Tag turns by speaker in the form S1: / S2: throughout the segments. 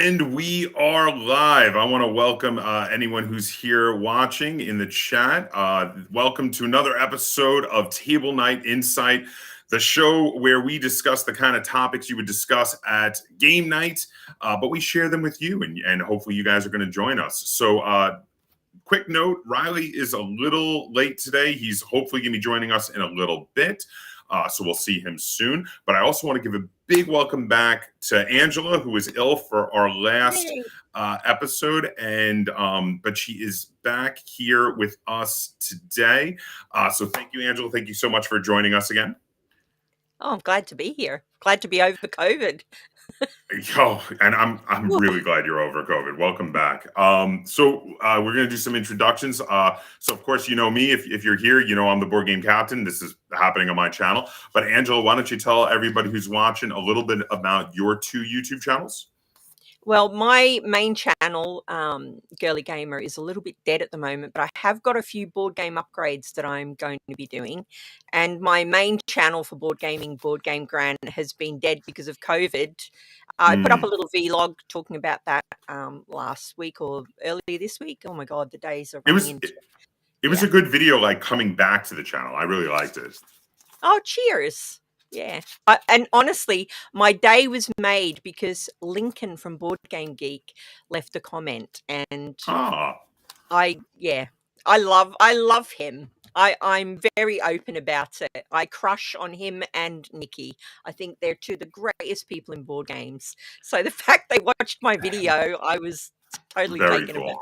S1: And we are live. I want to welcome anyone who's here watching in the chat. Welcome to another episode of Table Night Insight, the show where we discuss the kind of topics you would discuss at game night, but we share them with you, and hopefully you guys are going to join us. So quick note, Riley is a little late today. He's hopefully going to be joining us in a little bit. So we'll see him soon. But I also want to give a big welcome back to Angela, who was ill for our last episode, and but she is back here with us today. So thank you, Angela. Thank you so much for joining us again.
S2: Oh, I'm glad to be here. Glad to be over COVID.
S1: Oh, and I'm really glad you're over COVID. Welcome back. So we're going to do some introductions. So of course, you know me. If you're here, you know I'm the Board Game Captain. This is happening on my channel. But Angela, why don't you tell everybody who's watching a little bit about your two YouTube channels?
S2: Well, my main channel, GirlyGamer, is a little bit dead at the moment, but I have got a few board game upgrades that I'm going to be doing. And my main channel for board gaming, Board Game Gran, has been dead because of COVID. I put up a little vlog talking about that last week or earlier this week. Oh my God, the days are running.
S1: It was a good video, like coming back to the channel. I really liked it.
S2: Oh, cheers. Yeah. And honestly, my day was made because Lincoln from Board Game Geek left a comment, and I love him. I'm very open about it. I crush on him and Nikki. I think they're two of the greatest people in board games. So the fact they watched my video, I was totally taken aback.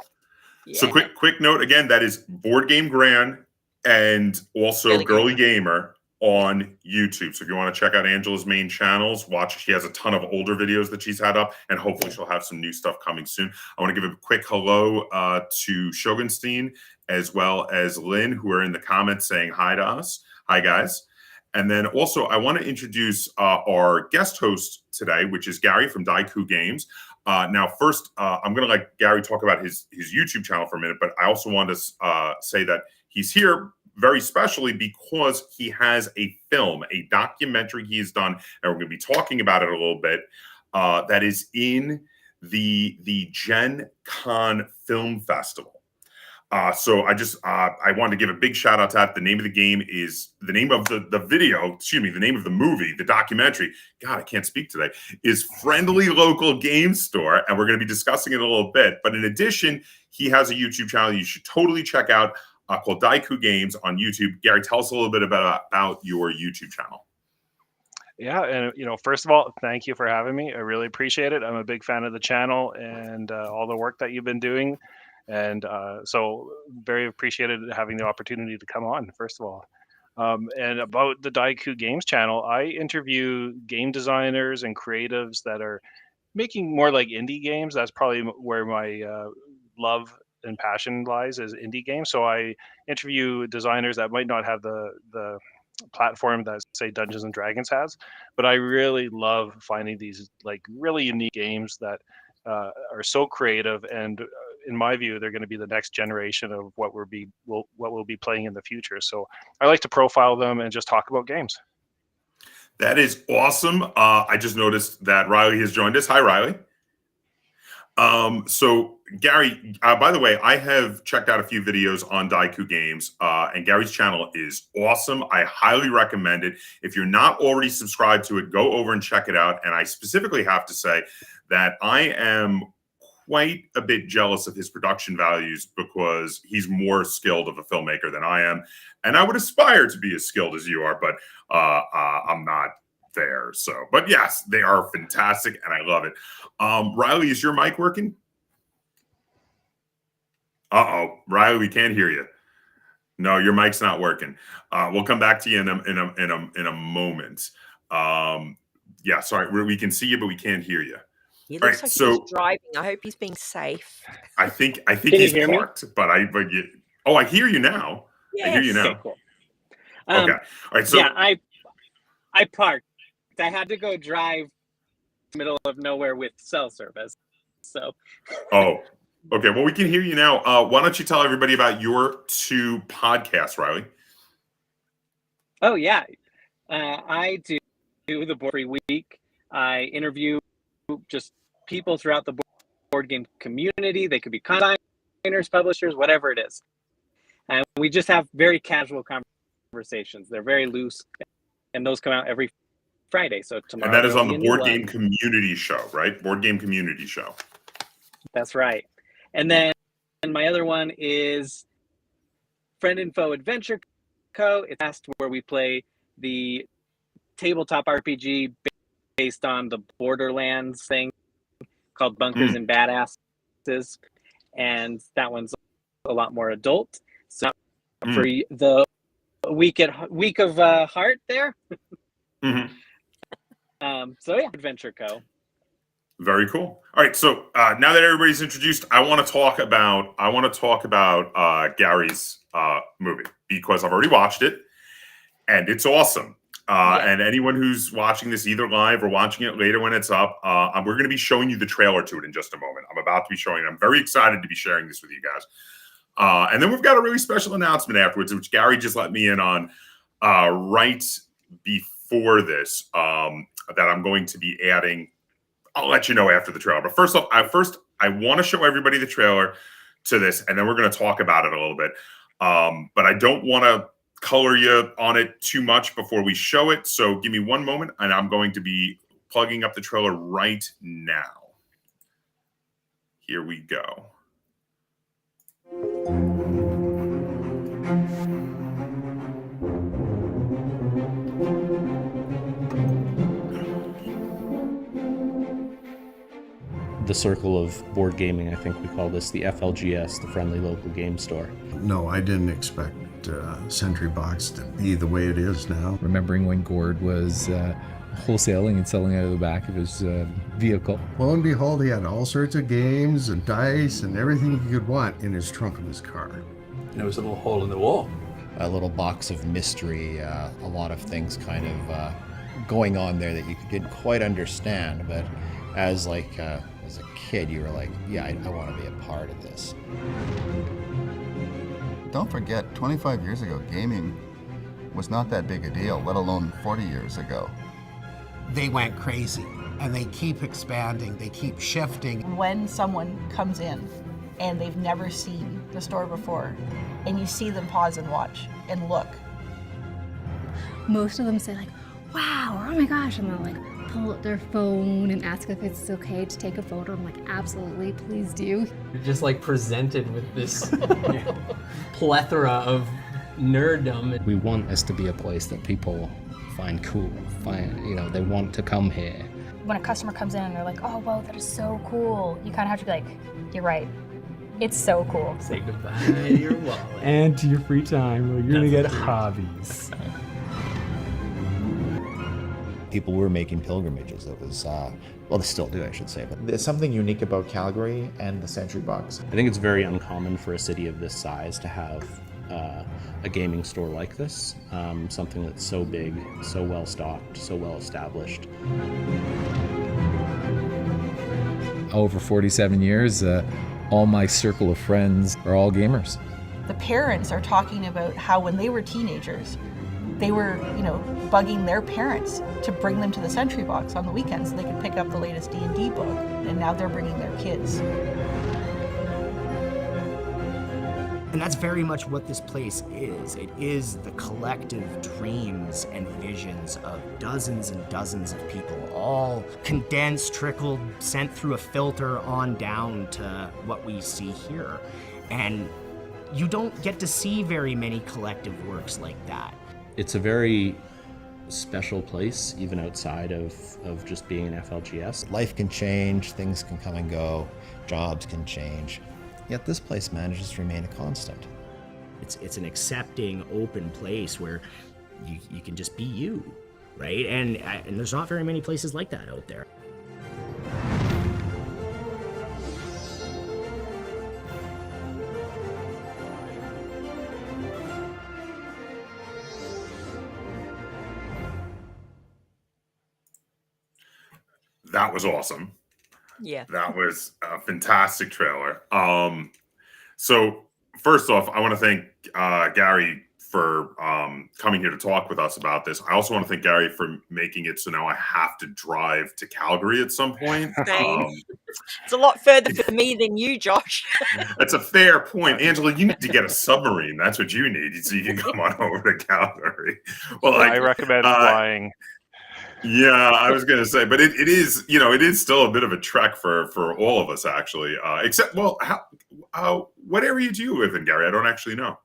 S2: Yeah.
S1: So quick note again, that is Board Game Gran and also GirlyGamer on YouTube. So if you want to check out Angela's main channels, watch. She has a ton of older videos that she's had up, and hopefully she'll have some new stuff coming soon. I want to give a quick hello to Shogunstein as well as Lynn, who are in the comments saying hi to us. Hi, guys. And then also I want to introduce our guest host today, which is Garry from Dieku Games. Now, first, I'm going to let Garry talk about his YouTube channel for a minute, but I also want to say that he's here very specially because he has a film, a documentary he has done, and we're going to be talking about it a little bit, that is in the Gen Con Film Festival. So I wanted to give a big shout out to that. The name of the game is the name of the video, excuse me, the name of the movie, the documentary. God, I can't speak today, is Friendly Local Game Store. And we're going to be discussing it a little bit. But in addition, he has a YouTube channel you should totally check out called Dieku Games on YouTube. Garry, tell us a little bit about your YouTube channel.
S3: Yeah, and first of all, thank you for having me. I really appreciate it. I'm a big fan of the channel and all the work that you've been doing. And so very appreciated having the opportunity to come on, first of all. And about the Dieku Games channel, I interview game designers and creatives that are making more like indie games. That's probably where my love and passion lies, is indie games. So I interview designers that might not have the platform that, say, Dungeons and Dragons has, but I really love finding these like really unique games that are so creative, and in my view, they're going to be the next generation of what we'll be playing in the future. So I like to profile them and just talk about games.
S1: That is awesome. I just noticed that Riley has joined us. Hi, Riley. So Garry, by the way, I have checked out a few videos on Dieku Games, and Garry's channel is awesome. I highly recommend it. If you're not already subscribed to it, go over and check it out. And I specifically have to say that I am quite a bit jealous of his production values because he's more skilled of a filmmaker than I am. And I would aspire to be as skilled as you are, but I'm not there. So, but yes, they are fantastic and I love it. Riley, is your mic working? Uh-oh, Riley, we can't hear you. No, your mic's not working. We'll come back to you in a moment. Yeah, sorry, we can see you, but we can't hear you.
S2: He looks like he's driving. I hope he's being safe.
S1: I think he's parked, but I hear you now. Yes. I hear you now.
S4: Okay, cool.
S1: Okay. All right. So
S4: yeah, I parked. I had to go drive in the middle of nowhere with cell service. So.
S1: Oh, okay. Well, we can hear you now. Why don't you tell everybody about your two podcasts, Riley?
S4: Oh yeah, I do the Board every week. I interview just people throughout the board game community. They could be designers, publishers, whatever it is. And we just have very casual conversations. They're very loose, and those come out every Friday. So tomorrow.
S1: And that is on the Board Game Community Show, right? Board Game Community Show.
S4: That's right. And then my other one is Friend Info Adventure Co. It's where we play the tabletop RPG based on the Borderlands thing called Bunkers and Badasses. And that one's a lot more adult. So for the week of heart there. So yeah, Adventure Co.
S1: Very cool. All right, so now that everybody's introduced, I want to talk about Garry's movie, because I've already watched it and it's awesome. And anyone who's watching this either live or watching it later when it's up, we're going to be showing you the trailer to it in just a moment. I'm about to be showing it. I'm very excited to be sharing this with you guys. And then we've got a really special announcement afterwards, which Garry just let me in on right before this, that I'm going to be adding. I'll let you know after the trailer. But first off, I want to show everybody the trailer to this, and then we're going to talk about it a little bit. But I don't want to color you on it too much before we show it. So give me one moment, and I'm going to be plugging up the trailer right now. Here we go.
S5: The circle of board gaming, I think we call this the FLGS, the Friendly Local Game Store.
S6: No, I didn't expect Sentry Box to be the way it is now.
S7: Remembering when Gord was wholesaling and selling out of the back of his vehicle.
S6: Lo and behold, he had all sorts of games and dice and everything he could want in his trunk of his car.
S8: And there was a little hole in the wall.
S9: A little box of mystery, a lot of things kind of going on there that you didn't quite understand, but as a kid, you were like, yeah, I want to be a part of this.
S10: Don't forget, 25 years ago, gaming was not that big a deal, let alone 40 years ago.
S11: They went crazy, and they keep expanding, they keep shifting.
S12: When someone comes in and they've never seen the store before, and you see them pause and watch and look.
S13: Most of them say like, wow, or oh my gosh, and they'll like pull out their phone and ask if it's okay to take a photo. I'm like, absolutely, please do.
S14: You're just like presented with this plethora of nerddom.
S5: We want this to be a place that people find cool, they want to come here.
S13: When a customer comes in and they're like, oh, wow, that is so cool, you kind of have to be like, you're right, it's so cool.
S14: Say goodbye to your wallet.
S7: And to your free time, where you're going to get hobbies.
S9: People were making pilgrimages. It was, well, they still do, I should say. But
S15: there's something unique about Calgary and the Sentry Box.
S5: I think it's very uncommon for a city of this size to have a gaming store like this, something that's so big, so well stocked, so well established.
S7: Over 47 years, all my circle of friends are all gamers.
S12: The parents are talking about how when they were teenagers, they were, bugging their parents to bring them to the Sentry Box on the weekends so they could pick up the latest D&D book, and now they're bringing their kids.
S16: And that's very much what this place is. It is the collective dreams and visions of dozens and dozens of people, all condensed, trickled, sent through a filter on down to what we see here. And you don't get to see very many collective works like that.
S5: It's a very special place, even outside of just being an FLGS.
S9: Life can change, things can come and go, jobs can change. Yet this place manages to remain a constant.
S16: It's an accepting, open place where you can just be you, right? And there's not very many places like that out there.
S1: That was awesome.
S2: Yeah.
S1: That was a fantastic trailer. So first off, I want to thank Garry for coming here to talk with us about this. I also want to thank Garry for making it so now I have to drive to Calgary at some point.
S2: It's a lot further for me than you, Josh.
S1: That's a fair point. Angela, you need to get a submarine. That's what you need so you can come on over to Calgary. Well,
S3: I recommend flying.
S1: Yeah, I was going to say, but it is, it is still a bit of a trek for all of us, actually. Except, well, what area do you live in, Garry? I don't actually know.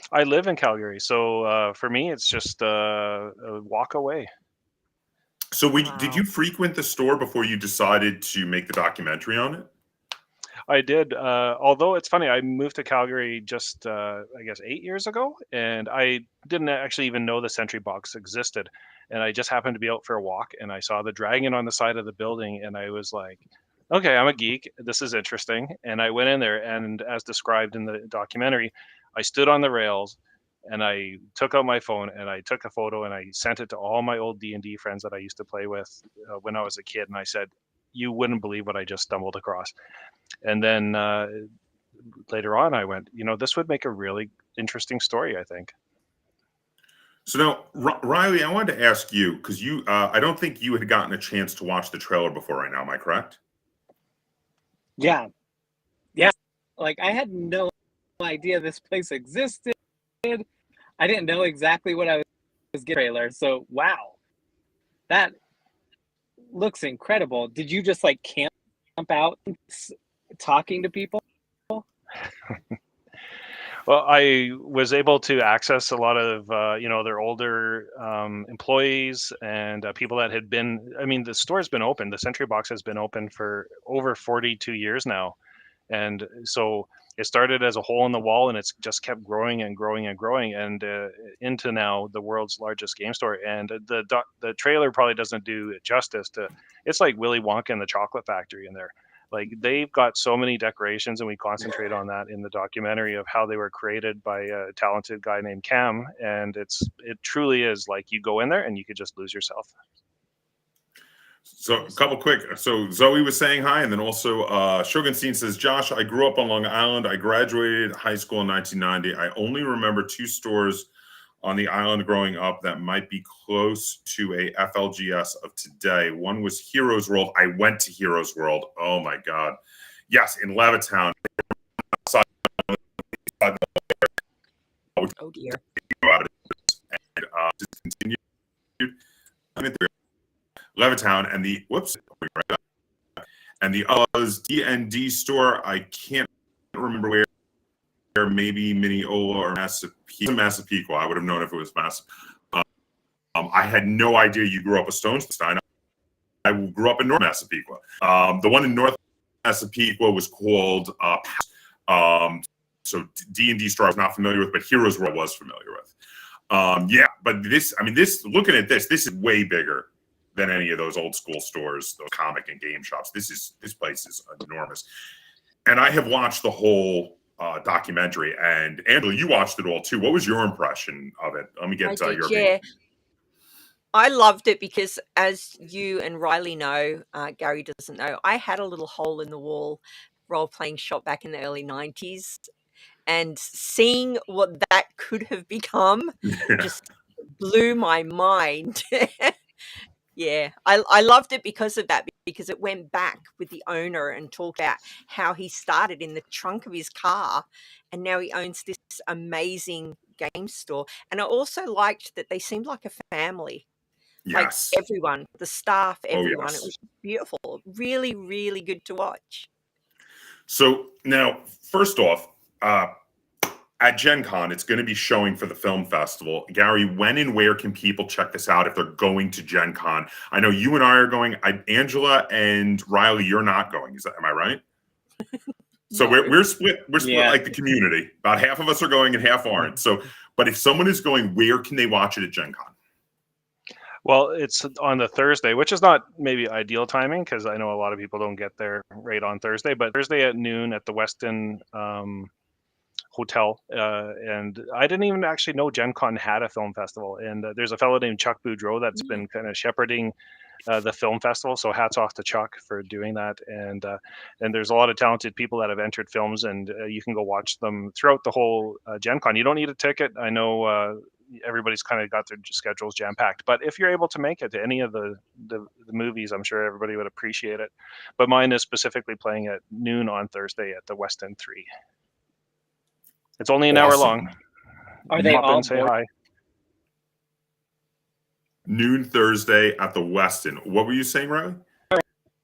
S3: I live in Calgary, so for me, it's just a walk away.
S1: So did you frequent the store before you decided to make the documentary on it?
S3: I did. Although it's funny, I moved to Calgary just, I guess, 8 years ago, and I didn't actually even know the Sentry Box existed. And I just happened to be out for a walk, and I saw the dragon on the side of the building, and I was like, okay, I'm a geek. This is interesting. And I went in there, and as described in the documentary, I stood on the rails, and I took out my phone, and I took a photo, and I sent it to all my old D&D friends that I used to play with when I was a kid. And I said, you wouldn't believe what I just stumbled across. And then later on, I went, this would make a really interesting story, I think.
S1: So now, Riley, I wanted to ask you, because I don't think you had gotten a chance to watch the trailer before right now. Am I correct?
S4: Yeah. Like, I had no idea this place existed. I didn't know exactly what I was getting trailer. So, wow. That looks incredible. Did you just, like, camp out talking to people?
S3: Well, I was able to access a lot of, their older employees and people that had been, the store's been open. The Sentry Box has been open for over 42 years now. And so it started as a hole in the wall, and it's just kept growing and growing and growing, and into now the world's largest game store. And the trailer probably doesn't do it justice to, it's like Willy Wonka and the Chocolate Factory in there. Like, they've got so many decorations, and we concentrate on that in the documentary of how they were created by a talented guy named Cam. And it truly is like you go in there and you could just lose yourself.
S1: So a couple quick. So Zoe was saying hi, and then also Shogunstein says, Josh, I grew up on Long Island. I graduated high school in 1990. I only remember 2 stores on the island growing up that might be close to a FLGS of today. One was Heroes World. I went to Heroes World. Oh my God. Yes, in Levittown.
S2: Oh dear.
S1: And discontinued. Levittown and the Oz D&D store. I can't remember where. Maybe Mineola or Massapequa. I would have known if it was Massapequa. I had no idea you grew up a Stonestein. I grew up in North Massapequa. The one in North Massapequa was called so D&D store I was not familiar with, but Heroes World I was familiar with. But this looking at this is way bigger than any of those old school stores, those comic and game shops. This place is enormous. And I have watched the whole documentary, and Angela, you watched it all too. What was your impression of it? Let me get your opinion.
S2: Yeah, I loved it because, as you and Riley know, Garry doesn't know, I had a little hole in the wall role-playing shop back in the early 90s, and seeing what that could have become just blew my mind. Yeah, I loved it because of that, because it went back with the owner and talked about how he started in the trunk of his car, and now he owns this amazing game store. And I also liked that they seemed like a family.
S1: Yes.
S2: Like everyone, the staff, everyone.
S1: Yes.
S2: It was beautiful. Really, really good to watch.
S1: So now, first off, at Gen Con, it's going to be showing for the film festival. Garry, when and where can people check this out if they're going to Gen Con? I know you and I are going. Angela and Riley, you're not going. Am I right? So we're split. We're split like the community. About half of us are going and half aren't. So, but if someone is going, where can they watch it at Gen Con?
S3: Well, it's on the Thursday, which is not maybe ideal timing because I know a lot of people don't get there right on Thursday. But Thursday at noon at the Westin hotel, and I didn't even actually know Gen Con had a film festival. And there's a fellow named Chuck Boudreau that's been kind of shepherding the film festival. So hats off to Chuck for doing that. And there's a lot of talented people that have entered films, and you can go watch them throughout the whole Gen Con. You don't need a ticket. I know everybody's kind of got their schedules jam packed, but if you're able to make it to any of the movies, I'm sure everybody would appreciate it. But mine is specifically playing at noon on Thursday at the West End 3. It's only an hour long.
S4: Are they all
S3: say hi?
S1: Noon Thursday at the Westin. What were you saying, Riley?
S4: Are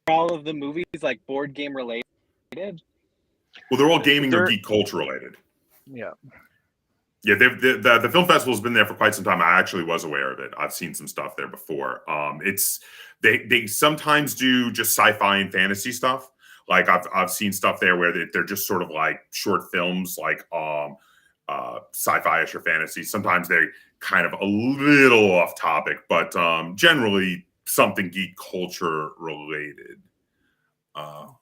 S4: all of the movies like board game related?
S1: Well, they're all gaming or geek culture related.
S3: Yeah.
S1: Yeah, the film festival's been there for quite some time. I actually was aware of it. I've seen some stuff there before. They sometimes do just sci-fi and fantasy stuff. Like I've seen stuff there where they're just sort of like short films, like sci-fi-ish or fantasy. Sometimes they kind of a little off topic, but generally something geek culture related.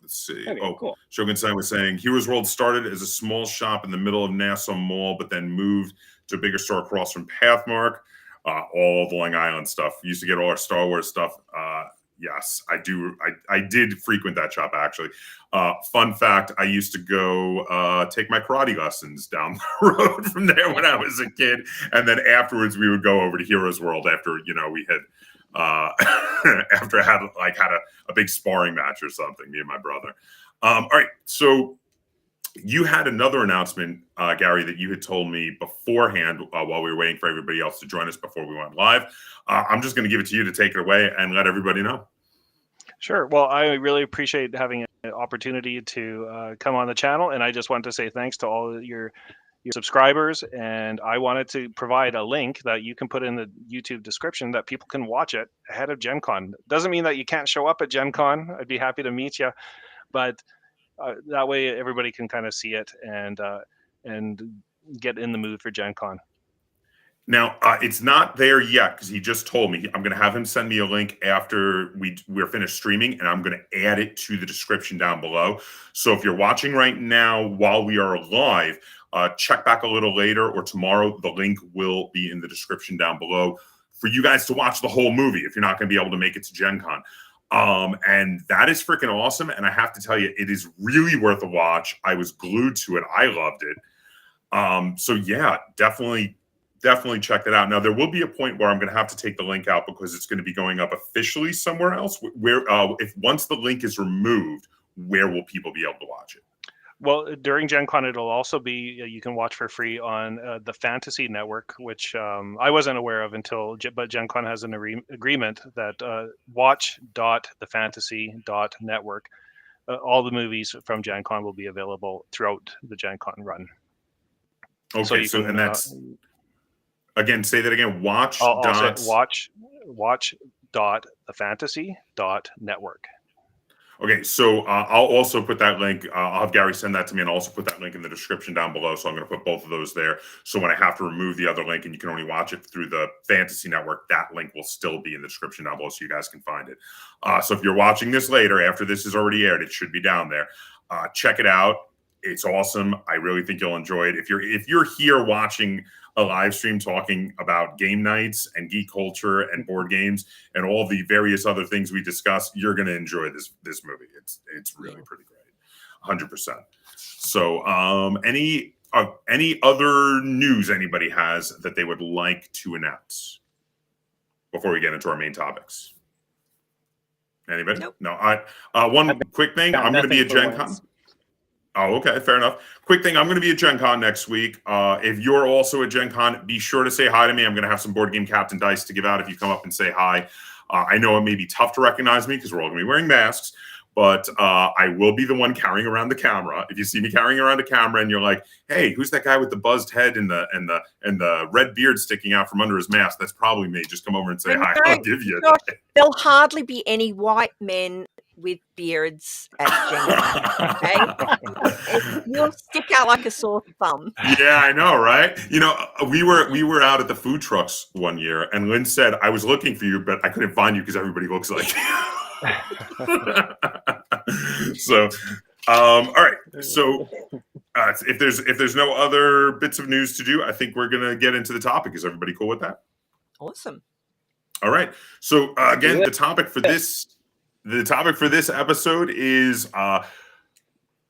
S1: Let's see.
S4: Okay, cool.
S1: Shogun San was saying Heroes World started as a small shop in the middle of Nassau Mall, but then moved to a bigger store across from Pathmark. All the Long Island stuff. We used to get all our Star Wars stuff. Yes, I do. I did frequent that shop, actually. Fun fact, I used to go take my karate lessons down the road from there when I was a kid. And then afterwards, we would go over to Heroes World after, we had after I had a big sparring match or something, me and my brother. All right, so you had another announcement, Garry, that you had told me beforehand while we were waiting for everybody else to join us before we went live. I'm just going to give it to you to take it away and let everybody know.
S3: Sure. Well, I really appreciate having an opportunity to come on the channel, and I just want to say thanks to all your subscribers, and I wanted to provide a link that you can put in the YouTube description that people can watch it ahead of Gen Con. Doesn't mean that you can't show up at Gen Con. I'd be happy to meet you, but that way everybody can kind of see it and get in the mood for Gen Con.
S1: Now, it's not there yet because he just told me. I'm going to have him send me a link after we're finished streaming, and I'm going to add it to the description down below. So if you're watching right now while we are live, check back a little later or tomorrow. The link will be in the description down below for you guys to watch the whole movie if you're not going to be able to make it to Gen Con. And that is freaking awesome. And I have to tell you, it is really worth a watch. I was glued to it. I loved it. So yeah, definitely check that out. Now, there will be a point where I'm going to have to take the link out because it's going to be going up officially somewhere else. Where, once the link is removed, where will people be able to watch it?
S3: Well, during Gen Con, it'll also be, you can watch for free on the Fantasy Network, which I wasn't aware of but Gen Con has an agreement that watch.thefantasy.network, all the movies from Gen Con will be available throughout the Gen Con run.
S1: Okay, and that's, again, say that again, watch.thefantasy.network. Okay, so I'll also put that link. I'll have Garry send that to me, and I'll also put that link in the description down below. So I'm going to put both of those there. So when I have to remove the other link and you can only watch it through the Fantasy Network, that link will still be in the description down below so you guys can find it. So if you're watching this later, after this is already aired, it should be down there. Check it out. It's awesome. I really think you'll enjoy it. If you're here watching a live stream talking about game nights and geek culture and board games and all the various other things we discuss, you're going to enjoy this movie. It's really pretty great, 100%. So any other news anybody has that they would like to announce before we get into our main topics? Anybody?
S2: Nope.
S1: No. One quick thing. I'm going to be at Gen Con. Oh, okay, fair enough. Quick thing, I'm going to be at Gen Con next week. If you're also at Gen Con, be sure to say hi to me. I'm going to have some Board Game Kaptain dice to give out if you come up and say hi. I know it may be tough to recognize me because we're all going to be wearing masks, but I will be the one carrying around the camera. If you see me carrying around a camera and you're like, hey, who's that guy with the buzzed head and the red beard sticking out from under his mask? That's probably me. Just come over and say hi. I'll give you a day.
S2: There'll hardly be any white men with beards at Gen Con, okay? You'll stick out like a sore thumb.
S1: Yeah, I know, right? We were out at the food trucks one year, and Lynn said, I was looking for you, but I couldn't find you because everybody looks like you. So, all right. So If there's no other bits of news to do, I think we're gonna get into the topic. Is everybody cool with that?
S2: Awesome.
S1: All right. So again, the topic for this episode is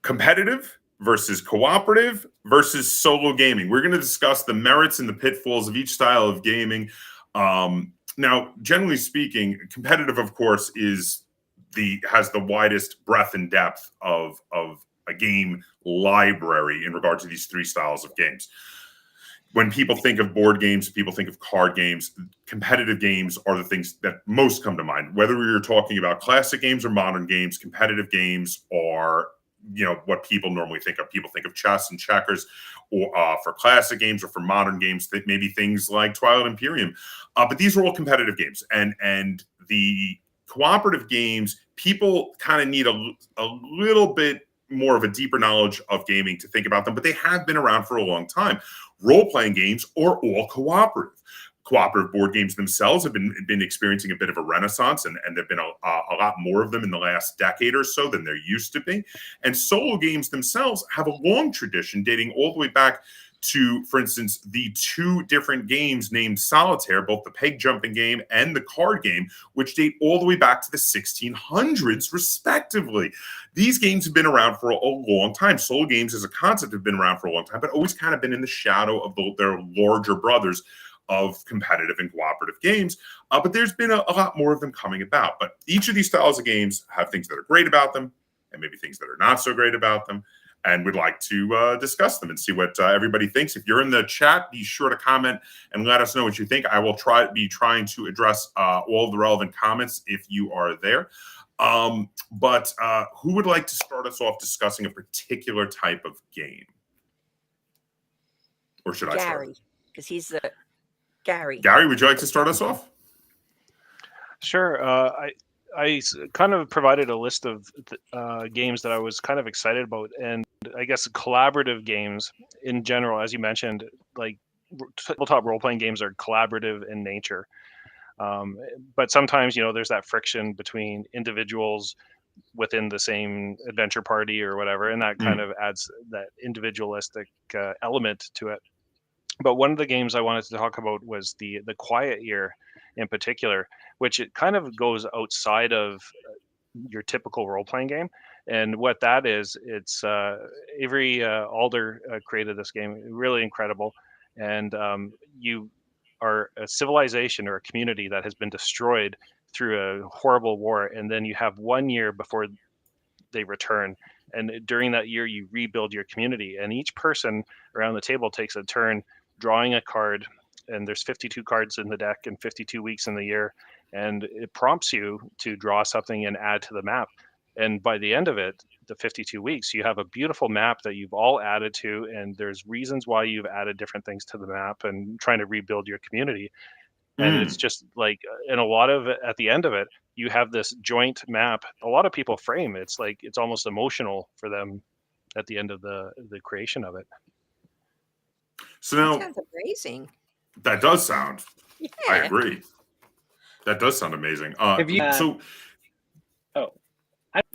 S1: competitive versus cooperative versus solo gaming. We're going to discuss the merits and the pitfalls of each style of gaming. Now, generally speaking, competitive, of course, has the widest breadth and depth of a game library in regard to these three styles of games. When people think of board games, people think of card games. Competitive games are the things that most come to mind. Whether you're talking about classic games or modern games, competitive games are, what people normally think of. People think of chess and checkers, or for classic games, or for modern games, that maybe things like Twilight Imperium. But these are all competitive games, and the cooperative games, people kind of need a little bit more of a deeper knowledge of gaming to think about them, but they have been around for a long time. Role-playing games are all cooperative. Cooperative board games themselves have been experiencing a bit of a renaissance, and there have been a lot more of them in the last decade or so than there used to be. And solo games themselves have a long tradition dating all the way back to, for instance, the two different games named Solitaire, both the peg jumping game and the card game, which date all the way back to the 1600s, respectively. These games have been around for a long time. Solo games as a concept have been around for a long time, but always kind of been in the shadow of their larger brothers of competitive and cooperative games. But there's been a lot more of them coming about. But each of these styles of games have things that are great about them and maybe things that are not so great about them. And we'd like to discuss them and see what everybody thinks. If you're in the chat, be sure to comment and let us know what you think. I will be trying to address all of the relevant comments if you are there. But who would like to start us off discussing a particular type of game? Or should I start?
S2: Garry, because he's the Garry.
S1: Garry, would you like to start us off?
S3: Sure. I kind of provided a list of games that I was kind of excited about, and I guess collaborative games in general, as you mentioned, like tabletop role-playing games are collaborative in nature. But sometimes, there's that friction between individuals within the same adventure party or whatever, and that kind of adds that individualistic element to it. But one of the games I wanted to talk about was the Quiet Year in particular, which it kind of goes outside of your typical role-playing game. And what that is, it's Avery Alder created this game, really incredible. And you are a civilization or a community that has been destroyed through a horrible war, and then you have 1 year before they return. And during that year, you rebuild your community. And each person around the table takes a turn drawing a card, and there's 52 cards in the deck and 52 weeks in the year, and it prompts you to draw something and add to the map. And by the end of it, the 52 weeks, you have a beautiful map that you've all added to, and there's reasons why you've added different things to the map and trying to rebuild your community. And it's just like, and a lot of it, at the end of it, you have this joint map. A lot of people frame it's like it's almost emotional for them at the end of the creation of it.
S1: So now,
S2: that sounds amazing.
S1: That does sound.
S2: Yeah.
S1: I agree. That does sound amazing.
S4: Have you,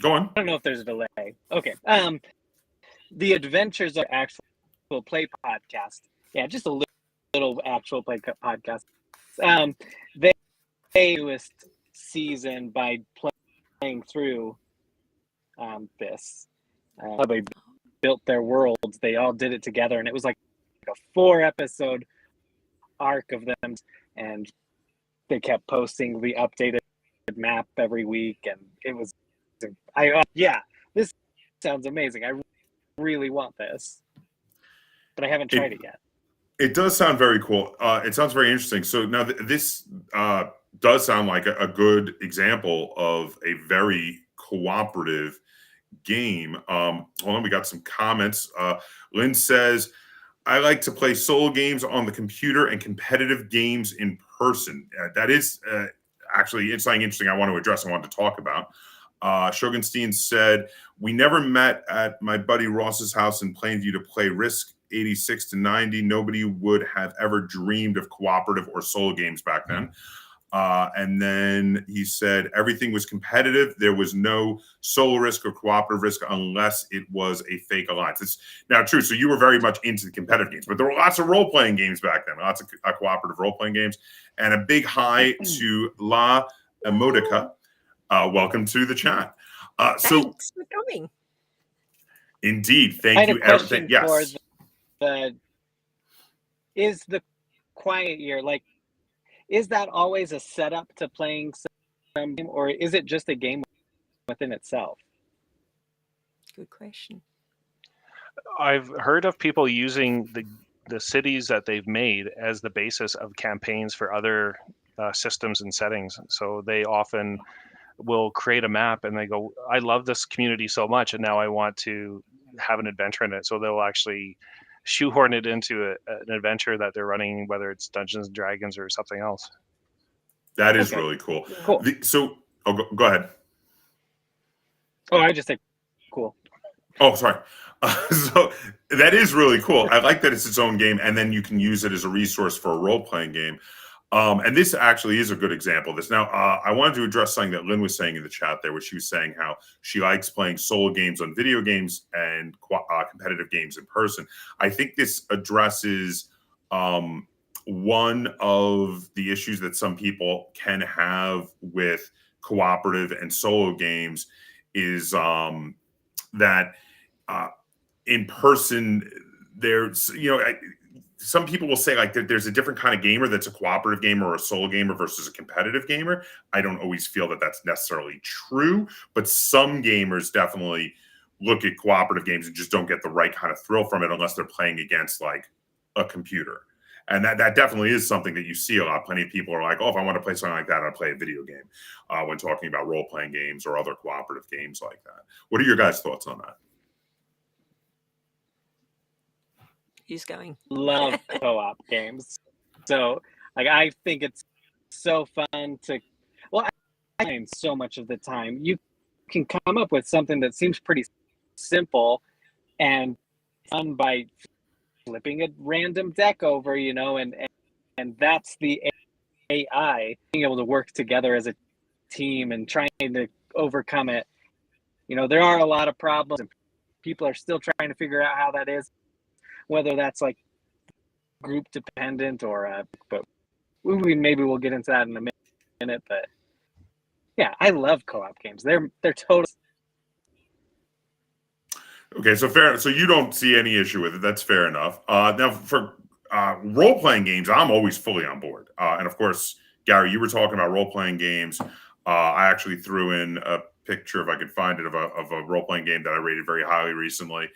S1: go on.
S4: I don't know if there's a delay. Okay. The Adventures of Actual Play podcast. Yeah, just a little actual play podcast. They newest season by playing through this. They built their worlds. They all did it together, and it was like a 4-episode arc of them, and they kept posting the updated map every week, and it was this sounds amazing. I really want this, but I haven't tried it yet.
S1: It does sound very cool. It sounds very interesting. So now this does sound like a good example of a very cooperative game. Hold on, we got some comments. Lynn says, I like to play solo games on the computer and competitive games in person. That is actually, it's something interesting I want to address, I want to talk about. Shogunstein said, we never met at my buddy Ross's house in Plainview to play Risk 86 to 90. Nobody would have ever dreamed of cooperative or solo games back then. And then he said everything was competitive. There was no solo risk or cooperative risk unless it was a fake alliance. It's now true. So you were very much into the competitive games, but there were lots of role-playing games back then, lots of cooperative role-playing games. And a big hi to La Emotica. Welcome to the chat.
S2: Thanks for coming.
S1: Indeed. Thank
S4: I had
S1: you.
S4: a question
S1: Yes.
S4: for is the quiet year, like, is that always a setup to playing some game, or is it just a game within itself?
S2: Good question.
S3: I've heard of people using the cities that they've made as the basis of campaigns for other systems and settings. So they often will create a map and they go, I love this community so much, and now I want to have an adventure in it. So they'll actually shoehorn it into an adventure that they're running, whether it's Dungeons and Dragons or something else.
S1: That is really cool. Cool. Go ahead.
S4: Oh, I just said cool.
S1: Oh, sorry. So that is really cool. I like that it's its own game, and then you can use it as a resource for a role-playing game. And this actually is a good example of this. Now, I wanted to address something that Lynn was saying in the chat there, where she was saying how she likes playing solo games on video games and competitive games in person. I think this addresses one of the issues that some people can have with cooperative and solo games is that in person, there's, some people will say like that there's a different kind of gamer that's a cooperative gamer or a solo gamer versus a competitive gamer. I don't always feel that that's necessarily true, but some gamers definitely look at cooperative games and just don't get the right kind of thrill from it unless they're playing against like a computer. And that definitely is something that you see a lot. Plenty of people are like, oh, if I want to play something like that, I'll play a video game when talking about role-playing games or other cooperative games like that. What are your guys' thoughts on that?
S2: Who's going?
S4: Love co-op games. So, like, I think it's so fun to, well, I find so much of the time you can come up with something that seems pretty simple and fun by flipping a random deck over, and that's the AI being able to work together as a team and trying to overcome it. There are a lot of problems and people are still trying to figure out how that is, whether that's like group dependent or but maybe we'll get into that in a minute. But yeah, I love co-op games. They're totally
S1: okay. So fair. So you don't see any issue with it. That's fair enough. Now for role-playing games, I'm always fully on board. And of course, Gary, you were talking about role-playing games. I actually threw in a picture, if I could find it, of a role-playing game that I rated very highly recently.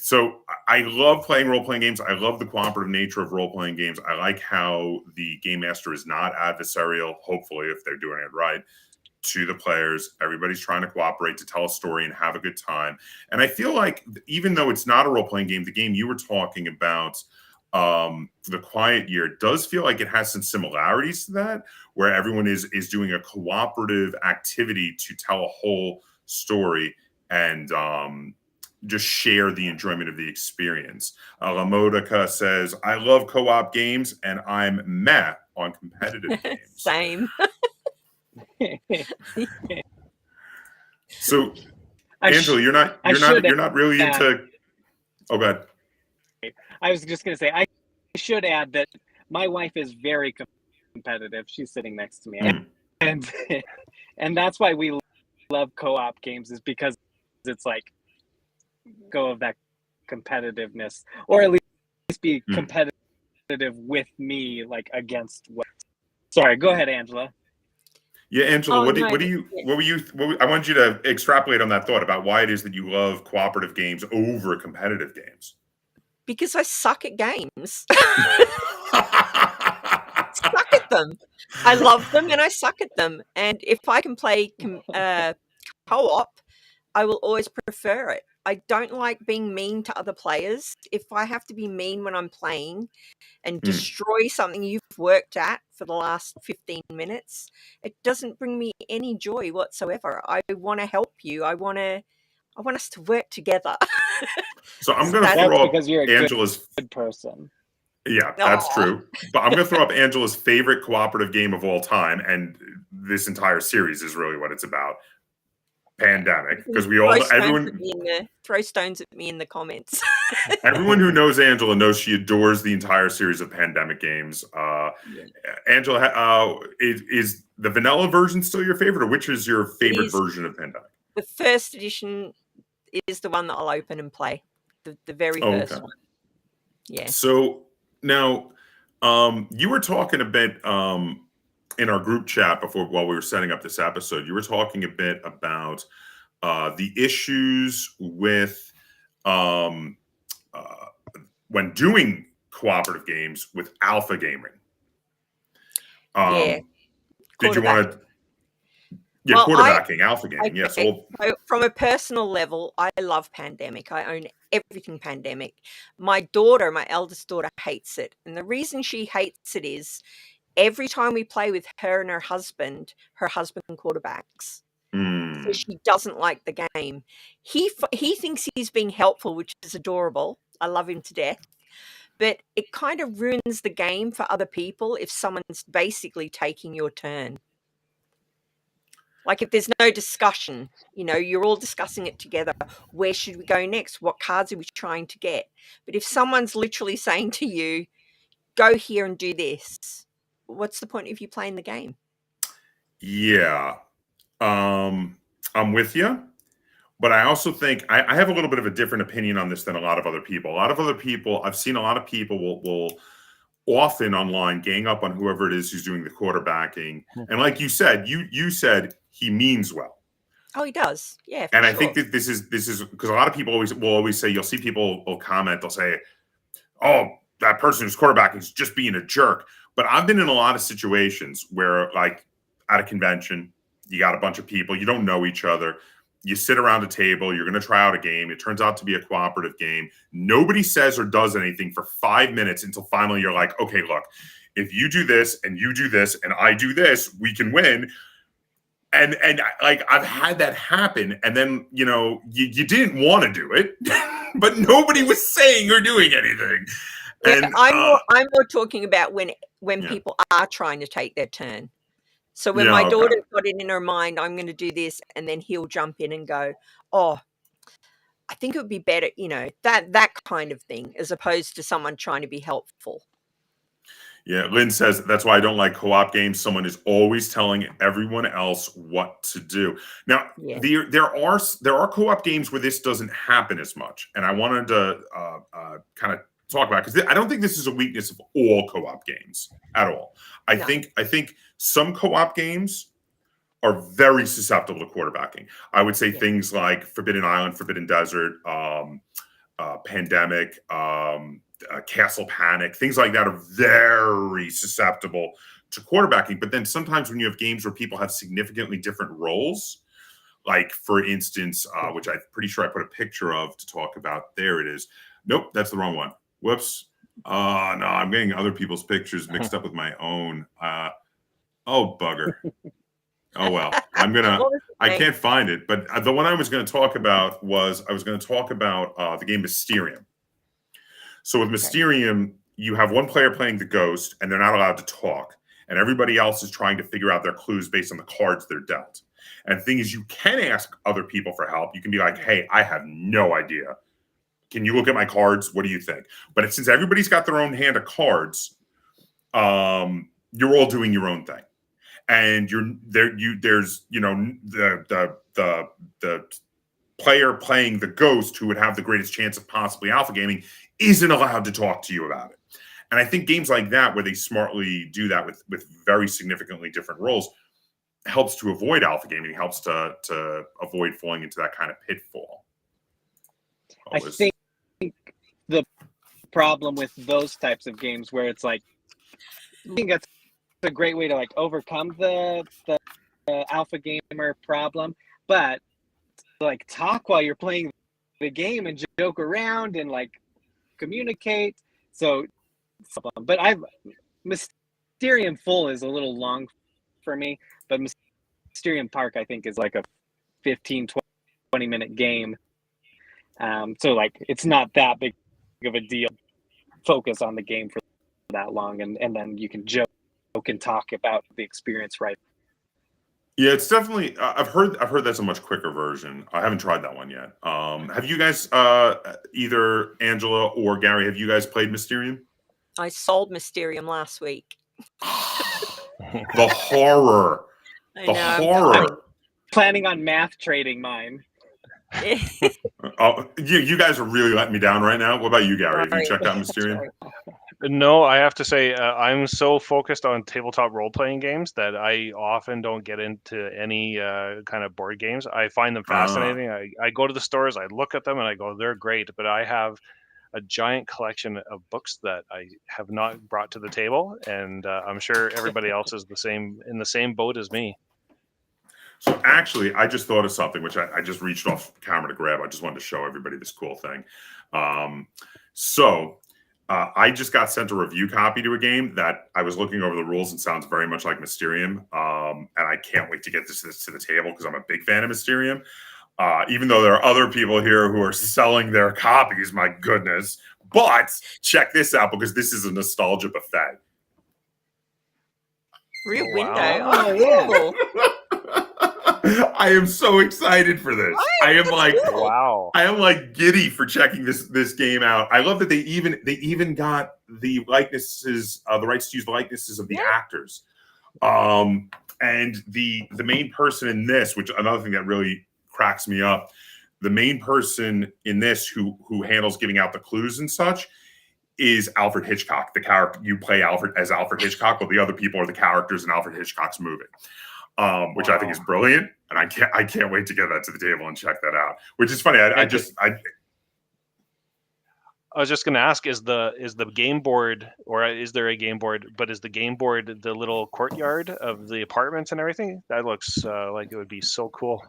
S1: So I love playing role-playing games. I love the cooperative nature of role-playing games. I like how the game master is not adversarial, hopefully, if they're doing it right, to the players. Everybody's trying to cooperate to tell a story and have a good time. And I feel like even though it's not a role-playing game, the game you were talking about, The Quiet Year, does feel like it has some similarities to that, where everyone is doing a cooperative activity to tell a whole story and just share the enjoyment of the experience. Lamodica says, I love co-op games and I'm meh on competitive games.
S2: Same.
S1: So, Angela, you're not really into. Oh, go ahead.
S4: I was just going to say, I should add that my wife is very competitive. She's sitting next to me, and that's why we love co-op games, is because it's like go of that competitiveness, or at least be competitive with me, like against what. Sorry, go ahead, Angela.
S1: Yeah, Angela, what I want you to extrapolate on that thought about why it is that you love cooperative games over competitive games.
S2: Because I suck at games. Suck at them. I love them and I suck at them. And if I can play co-op, I will always prefer it. I don't like being mean to other players. If I have to be mean when I'm playing and destroy something you've worked at for the last 15 minutes, it doesn't bring me any joy whatsoever. I want to help you. I want us to work together.
S1: So I'm going to throw up
S4: because you're a
S1: Angela's
S4: good person.
S1: Yeah, that's true. But I'm going to throw up Angela's favorite cooperative game of all time, and this entire series is really what it's about. Pandemic, because we all
S2: throw stones at me in the comments.
S1: Everyone who knows Angela knows she adores the entire series of Pandemic games. Angela, is the vanilla version still your favorite, or which is your favorite version of Pandemic?
S2: The first edition is the one that I'll open and play. The very first one. Yeah.
S1: So now, you were talking a bit in our group chat while we were setting up this episode. You were talking a bit about the issues with when doing cooperative games with alpha gaming. Did you want to? Yeah, well, quarterbacking, alpha gaming. Yes. So
S2: from a personal level, I love Pandemic. I own everything Pandemic. My daughter, my eldest daughter, hates it. And the reason she hates it is every time we play with her and her husband quarterbacks. So she doesn't like the game. He thinks he's being helpful, which is adorable. I love him to death. But it kind of ruins the game for other people if someone's basically taking your turn. Like if there's no discussion, you're all discussing it together. Where should we go next? What cards are we trying to get? But if someone's literally saying to you, go here and do this, what's the point of you playing the game?
S1: Yeah. I'm with you. But I also think I have a little bit of a different opinion on this than a lot of other people. I've seen a lot of people will often online gang up on whoever it is who's doing the quarterbacking. And like you said, you said he means well.
S2: Oh, he does. Yeah.
S1: And I think that this is because a lot of people will always say, you'll see people will comment, they'll say, oh, that person who's quarterbacking is just being a jerk. But I've been in a lot of situations where, like, at a convention, you got a bunch of people, you don't know each other. You sit around a table, you're going to try out a game. It turns out to be a cooperative game. Nobody says or does anything for 5 minutes until finally you're like, okay, look, if you do this and you do this and I do this, we can win. And like I've had that happen. And then, you didn't want to do it, but nobody was saying or doing anything.
S2: Yeah, and I'm more talking about when people are trying to take their turn. So when my daughter's got it in her mind, I'm going to do this, and then he'll jump in and go, oh, I think it would be better, that kind of thing, as opposed to someone trying to be helpful.
S1: Yeah, Lynn says, that's why I don't like co-op games. Someone is always telling everyone else what to do. Now, there are co-op games where this doesn't happen as much, and I wanted to kind of talk about it, because I don't think this is a weakness of all co-op games at all. I think some co-op games are very susceptible to quarterbacking. I would say things like Forbidden Island, Forbidden Desert, Pandemic, Castle Panic, things like that are very susceptible to quarterbacking. But then sometimes when you have games where people have significantly different roles, like for instance, which I'm pretty sure I put a picture of to talk about. There it is. Nope, that's the wrong one. Whoops. No, I'm getting other people's pictures mixed up with my own. Oh, bugger. Oh, well, I can't find it. But the one I was going to talk about was, the game Mysterium. So with Mysterium, you have one player playing the ghost, and they're not allowed to talk. And everybody else is trying to figure out their clues based on the cards they're dealt. And the thing is, you can ask other people for help. You can be like, hey, I have no idea. Can you look at my cards? What do you think? But since everybody's got their own hand of cards, you're all doing your own thing. And there's the player playing the ghost who would have the greatest chance of possibly alpha gaming isn't allowed to talk to you about it. And I think games like that, where they smartly do that with very significantly different roles, helps to avoid alpha gaming, helps to avoid falling into that kind of pitfall.
S4: I think the problem with those types of games where it's like, I think that's a great way to like overcome the alpha gamer problem, but like talk while you're playing the game and joke around and like communicate. So, but Mysterium full is a little long for me, but Mysterium Park I think is like a 15-20 minute game. So like it's not that big of a deal. Focus on the game for that long, and then you can joke and talk about the experience, right?
S1: Yeah, it's definitely. I've heard that's a much quicker version. I haven't tried that one yet. Have you guys, either Angela or Gary, have you guys played Mysterium?
S2: I sold Mysterium last week.
S1: The horror. The horror.
S4: I'm planning on math trading mine.
S1: You guys are really letting me down right now. What about you, Gary? Have you checked out Mysterium?
S3: No, I have to say I'm so focused on tabletop role-playing games that I often don't get into any kind of board games. I find them fascinating. I go to the stores, I look at them, and I go, they're great. But I have a giant collection of books that I have not brought to the table, and I'm sure everybody else is in the same boat as me.
S1: So actually, I just thought of something, which I just reached off camera to grab. I just wanted to show everybody this cool thing. I just got sent a review copy to a game that I was looking over the rules and sounds very much like Mysterium. And I can't wait to get this to the table because I'm a big fan of Mysterium. Even though there are other people here who are selling their copies, my goodness. But check this out because this is a nostalgia buffet.
S2: Rear window.
S4: Oh, yeah.
S1: I am so excited for this. I am like,
S3: wow.
S1: I am like giddy for checking this game out. I love that they even got the likenesses, the rights to use the likenesses of the actors. And the main person in this, which another thing that really cracks me up, the main person in this who handles giving out the clues and such is Alfred Hitchcock. The character you play as Alfred Hitchcock, but the other people are the characters in Alfred Hitchcock's movie. Which I think is brilliant, and I can't wait to get that to the table and check that out. Which is funny. I
S3: was just going to ask: is the game board, or is there a game board? But is the game board the little courtyard of the apartments and everything? That looks like it would be so cool.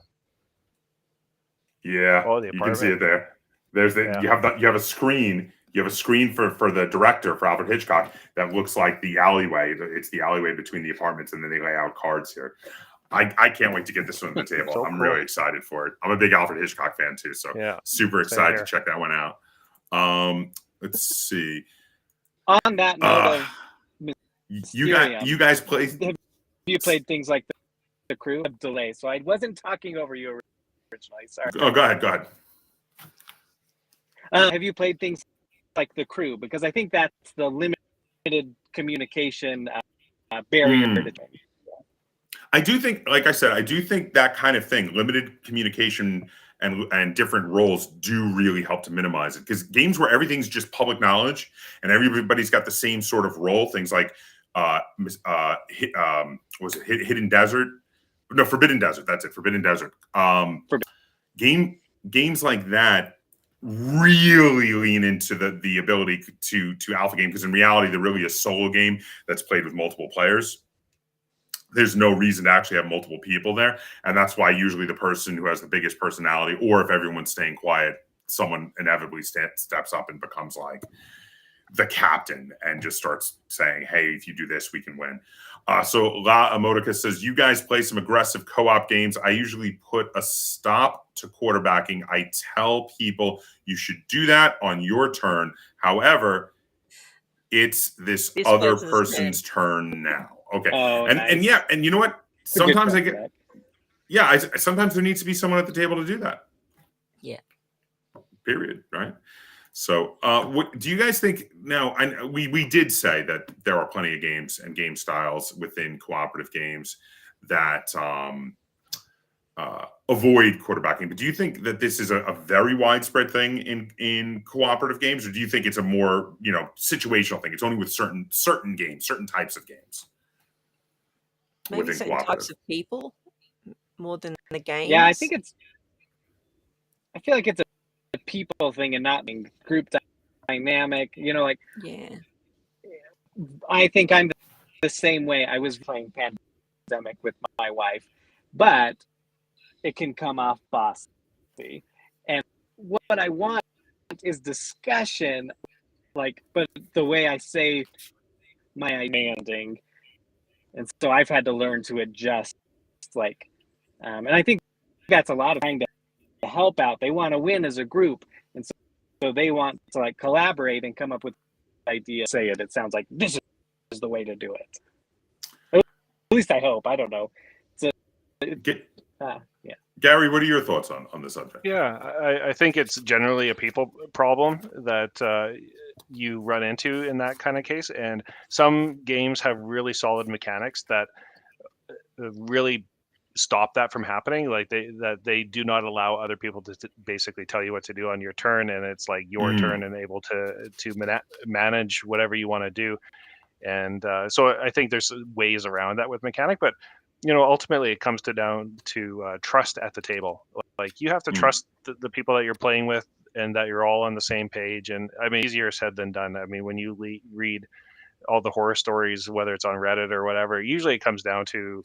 S1: Yeah,
S3: oh, the
S1: you can see it there. There's you have a screen. You have a screen for the director, for Alfred Hitchcock, that looks like the alleyway. It's the alleyway between the apartments, and then they lay out cards here. I can't wait to get this one on the table.
S3: So
S1: I'm
S3: cool.
S1: really excited for it. I'm a big Alfred Hitchcock fan too, so super excited to check that one out. Let's see.
S4: On that note of
S1: you guys played.
S4: Have you played things like the Crew? Delay, so I wasn't talking over you originally. Sorry.
S1: Oh, go ahead.
S4: Have you played things like the Crew? Because I think that's the limited communication barrier to change.
S1: I do think, like I said, that kind of thing, limited communication and different roles, do really help to minimize it. Because games where everything's just public knowledge and everybody's got the same sort of role, things like was it Hidden Desert? No, Forbidden Desert. That's it, Forbidden Desert. Games like that really lean into the ability to alpha game, because in reality they're really a solo game that's played with multiple players. There's no reason to actually have multiple people there, and that's why usually the person who has the biggest personality, or if everyone's staying quiet, someone inevitably steps up and becomes like the captain and just starts saying, hey, if you do this, we can win. So La Emotica says, you guys play some aggressive co-op games. I usually put a stop to quarterbacking. I tell people you should do that on your turn. However, it's this other person's turn now. Okay.
S4: Oh,
S1: and yeah, and you know what? Sometimes sometimes there needs to be someone at the table to do that.
S2: Yeah.
S1: Period. Right. So, what do you guys think? Now, we did say that there are plenty of games and game styles within cooperative games that avoid quarterbacking. But do you think that this is a very widespread thing in cooperative games, or do you think it's a more situational thing? It's only with certain games, certain types of games.
S2: Maybe certain types of people more than the games.
S4: Yeah, I feel like it's a people thing and not being group dynamic. Yeah. I think I'm the same way. I was playing Pandemic with my wife, but it can come off bossy. And what I want is discussion, but the way I say my demanding. And so I've had to learn to adjust, and I think that's a lot of trying to help out. They want to win as a group, and so they want to collaborate and come up with idea. Say it. It sounds like this is the way to do it. At least I hope. I don't know. Yeah.
S1: Garry, what are your thoughts on this subject?
S3: Yeah, I think it's generally a people problem that you run into in that kind of case. And some games have really solid mechanics that really stop that from happening. Like they do not allow other people to basically tell you what to do on your turn, and it's like your turn and able to manage whatever you want to do. And so I think there's ways around that with mechanic, but ultimately it comes down to trust at the table. Like you have to trust the people that you're playing with, and that you're all on the same page. And I mean, easier said than done. I mean, when you read all the horror stories, whether it's on Reddit or whatever, usually it comes down to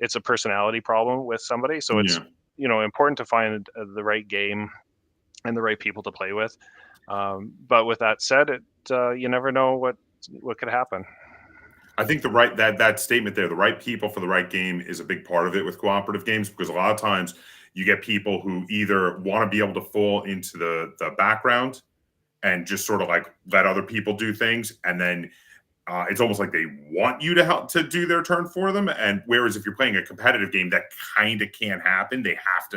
S3: it's a personality problem with somebody. So it's important to find the right game and the right people to play with. But with that said, you never know what could happen.
S1: I think that statement there, the right people for the right game, is a big part of it with cooperative games, because a lot of times you get people who either want to be able to fall into the background and just sort of like let other people do things, and then it's almost like they want you to help to do their turn for them. And whereas if you're playing a competitive game, that kind of can't happen. They have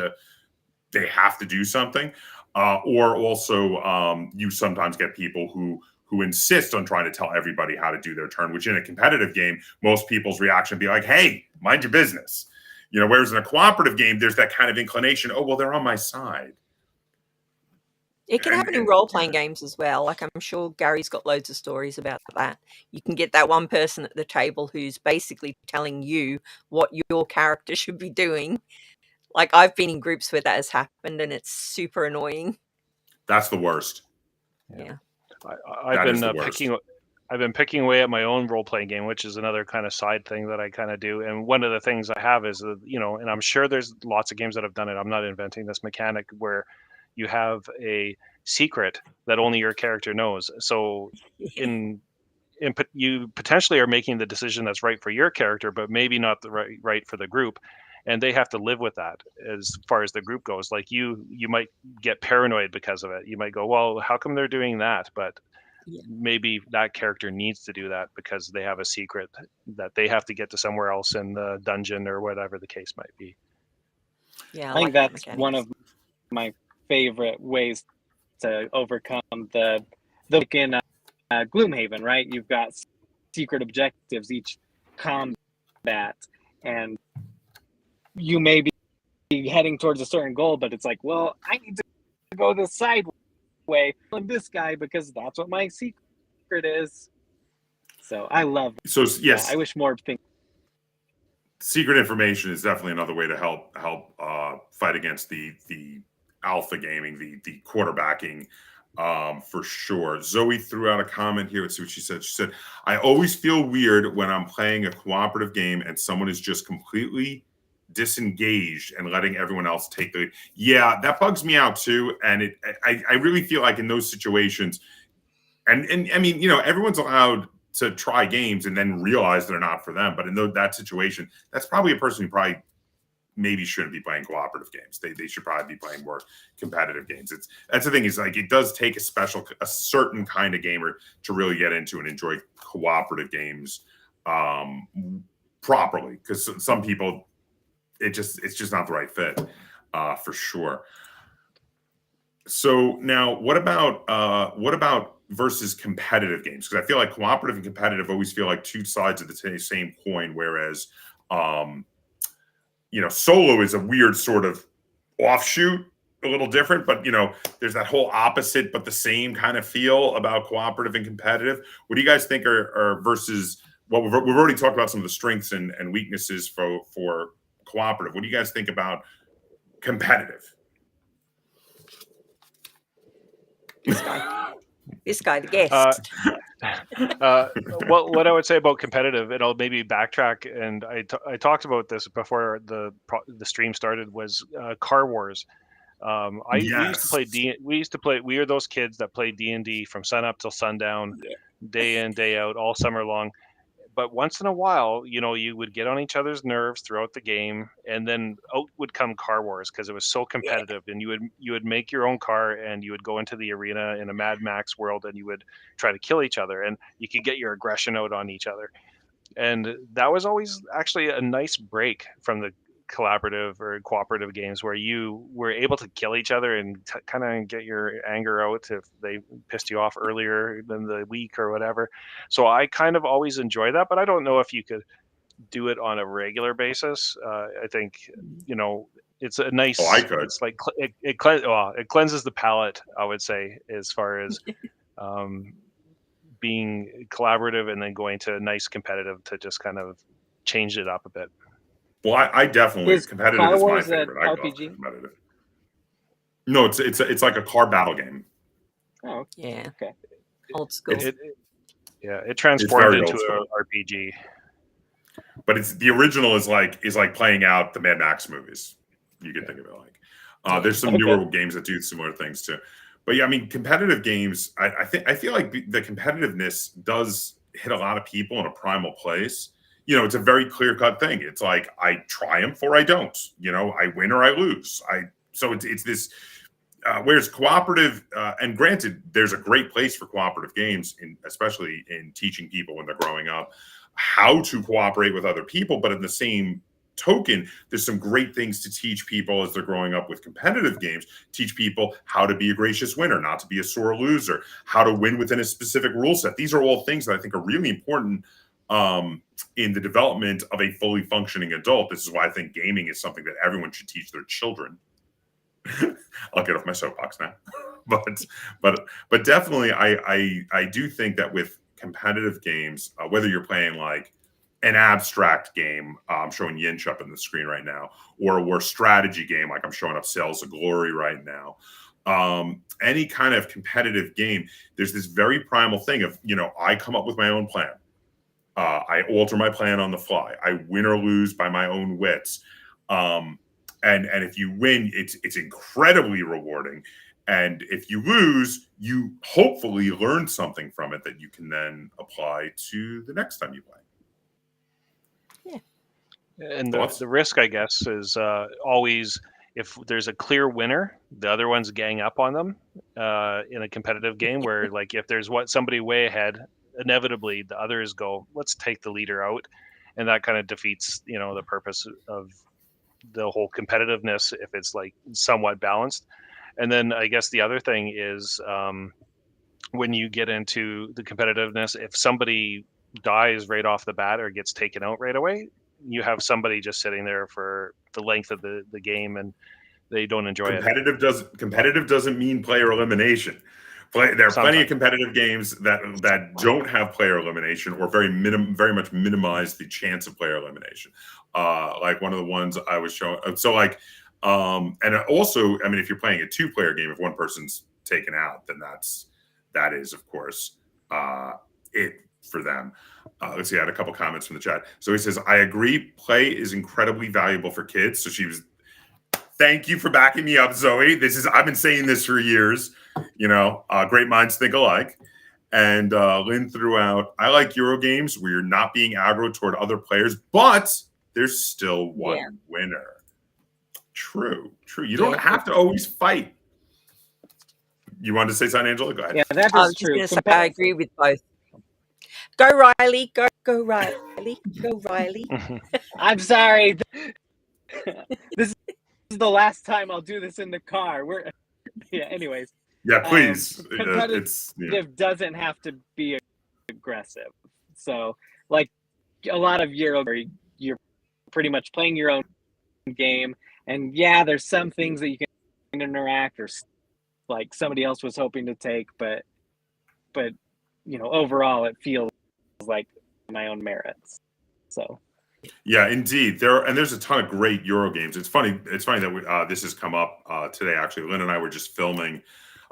S1: to do something. Or also you sometimes get people who insist on trying to tell everybody how to do their turn, which in a competitive game, most people's reaction would be like, hey, mind your business. Whereas in a cooperative game, there's that kind of inclination, oh, well, they're on my side.
S2: It can happen in role-playing games as well. Like, I'm sure Gary's got loads of stories about that. You can get that one person at the table who's basically telling you what your character should be doing. Like, I've been in groups where that has happened, and it's super annoying.
S1: That's the worst.
S2: Yeah.
S3: I've been picking away at my own role-playing game, which is another kind of side thing that I kind of do. And one of the things I have is, and I'm sure there's lots of games that have done it. I'm not inventing this mechanic where you have a secret that only your character knows. So you potentially are making the decision that's right for your character, but maybe not the right for the group. And they have to live with that as far as the group goes. Like you might get paranoid because of it. You might go, well, how come they're doing that? But maybe that character needs to do that because they have a secret that they have to get to somewhere else in the dungeon or whatever the case might be.
S2: Yeah,
S4: I think that's one of my favorite ways to overcome the in Gloomhaven, right? You've got secret objectives each combat, and you may be heading towards a certain goal, but it's like, well, I need to go the side way of this guy because that's what my secret is. So I love that.
S1: So yes,
S4: I wish more things.
S1: Secret information is definitely another way to help fight against the alpha gaming, the quarterbacking, for sure. Zoe threw out a comment here. Let's see what she said. She said, I always feel weird when I'm playing a cooperative game and someone is just completely disengaged and letting everyone else take the lead. Yeah, that bugs me out too. And I really feel like in those situations, and I mean, everyone's allowed to try games and then realize they're not for them. But in that situation, that's probably a person who probably maybe shouldn't be playing cooperative games. They should probably be playing more competitive games. That's the thing, is like, it does take a certain kind of gamer to really get into and enjoy cooperative games properly. Because some people, it's just not the right fit, for sure. So now, what about versus competitive games? Because I feel like cooperative and competitive always feel like two sides of the same coin. Whereas, solo is a weird sort of offshoot, a little different. But there's that whole opposite but the same kind of feel about cooperative and competitive. What do you guys think are versus? Well, we've already talked about some of the strengths and weaknesses for cooperative. What do you guys think about competitive?
S2: This guy, the guest.
S3: Well, what I would say about competitive, and I'll maybe backtrack, and I talked about this before the stream started, was Car Wars. We used to play. We are those kids that play D&D from sun up till sundown, day in, day out, all summer long. but once in a while, you would get on each other's nerves throughout the game, and then out would come car wars because it was so competitive. And you would make your own car, and you would go into the arena in a Mad Max world, and you would try to kill each other, and you could get your aggression out on each other. And that was always actually a nice break from the collaborative or cooperative games where you were able to kill each other and kind of get your anger out if they pissed you off earlier than the week or whatever. So I kind of always enjoy that, but I don't know if you could do it on a regular basis. I think, it's a nice,
S1: I could.
S3: It's like it cleanses the palate, I would say, as far as being collaborative and then going to nice competitive to just kind of change it up a bit.
S1: Well, I definitely competitive is my favorite. I
S4: RPG?
S1: go competitive. No, it's like a car battle game.
S4: Oh,
S2: yeah.
S4: Okay.
S2: Old school.
S3: It transformed into an RPG.
S1: But the original is like playing out the Mad Max movies. You can think of it like. There's some newer games that do similar things too. But yeah, I mean, competitive games. I feel like the competitiveness does hit a lot of people in a primal place. It's a very clear-cut thing. It's like I triumph or I don't. I win or I lose. So it's this. Whereas cooperative, and granted, there's a great place for cooperative games, especially in teaching people when they're growing up how to cooperate with other people. But in the same token, there's some great things to teach people as they're growing up with competitive games. Teach people how to be a gracious winner, not to be a sore loser, how to win within a specific rule set. These are all things that I think are really important in the development of a fully functioning adult. This is why I think gaming is something that everyone should teach their children. I'll get off my soapbox now, but definitely, I do think that with competitive games, whether you're playing like an abstract game, I'm showing Yinch up in the screen right now, or a war strategy game like I'm showing up Sails of Glory right now. Any kind of competitive game, there's this very primal thing of I come up with my own plan. I alter my plan on the fly. I win or lose by my own wits. And if you win, it's incredibly rewarding. And if you lose, you hopefully learn something from it that you can then apply to the next time you play.
S2: Yeah.
S3: And the risk, I guess, is always if there's a clear winner, the other ones gang up on them in a competitive game where, like, if there's somebody way ahead, inevitably the others go, let's take the leader out, and that kind of defeats the purpose of the whole competitiveness if it's like somewhat balanced. And then I guess the other thing is when you get into the competitiveness, if somebody dies right off the bat or gets taken out right away, you have somebody just sitting there for the length of the game and they don't enjoy it.
S1: Competitive doesn't mean player elimination. There are plenty of competitive games that don't have player elimination or very much minimize the chance of player elimination. Like one of the ones I was showing. So like, and also, I mean, if you're playing a 2-player game, if one person's taken out, then that is of course it for them. Let's see, I had a couple comments from the chat. So he says, I agree, play is incredibly valuable for kids. So thank you for backing me up, Zoe. I've been saying this for years. Great minds think alike. And Lynn threw out, I like Euro games where you're not being aggro toward other players, but there's still one winner. True. You don't have to always fight. You wanted to say something, Angela? Go ahead.
S4: Yeah, that is true.
S2: I agree with both. Go Riley, go Riley, go Riley.
S4: I'm sorry. This is the last time I'll do this in the car. Anyways.
S1: Yeah, please.
S4: Competitive doesn't have to be aggressive. So, like a lot of Euro, you're pretty much playing your own game, and yeah, there's some things that you can interact or like somebody else was hoping to take, but overall it feels like my own merits. So.
S1: Yeah, indeed. There's a ton of great Euro games. It's funny that this has come up today. Actually, Lynn and I were just filming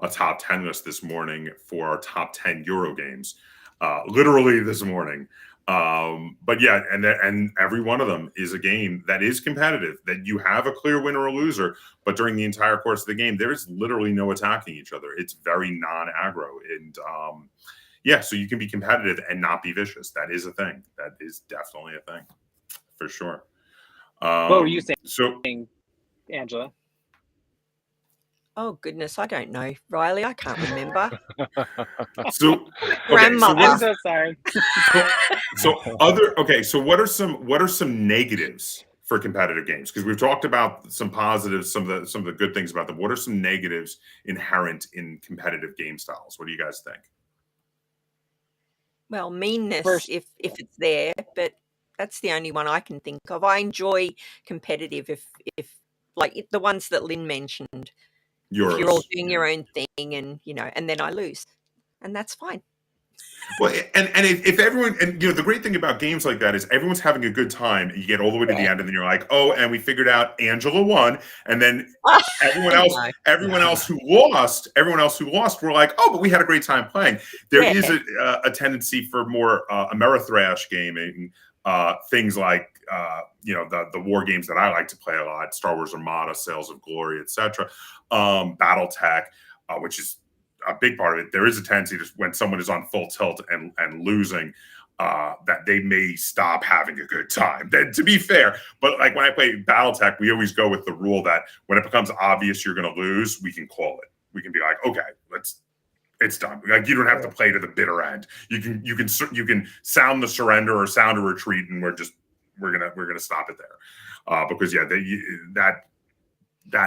S1: a top 10 list this morning for our top 10 Euro games, literally this morning. But yeah, and every one of them is a game that is competitive, that you have a clear winner or loser, but during the entire course of the game, there is literally no attacking each other. It's very non-aggro, and yeah, so you can be competitive and not be vicious. That is a thing. That is definitely a thing, for sure.
S4: What were you saying, Angela?
S2: Oh goodness, I don't know, Riley. I can't remember.
S1: So,
S2: grandmother.
S4: I'm so sorry.
S1: So what are some negatives for competitive games? Because we've talked about some positives, some of the good things about them. What are some negatives inherent in competitive game styles? What do you guys think?
S2: Well, meanness, if it's there, but that's the only one I can think of. I enjoy competitive if like the ones that Lynn mentioned. If you're all doing your own thing and and then I lose. And that's fine.
S1: Well, and if everyone, and the great thing about games like that is everyone's having a good time. You get all the way to the end, and then you're like, oh, and we figured out Angela won, and then everyone else who lost, we're like, oh, but we had a great time playing. There is a tendency for more Amerithrash gaming, things like the war games that I like to play a lot: Star Wars Armada, Sails of Glory, etc. BattleTech, which is a big part of it. There is a tendency to, when someone is on full tilt and losing, that they may stop having a good time. Then, to be fair, but like when I play BattleTech, we always go with the rule that when it becomes obvious you're going to lose, we can call it. We can be like, okay, it's done. Like, you don't have to play to the bitter end. You can sound the surrender or sound a retreat, and we're gonna stop it there, because that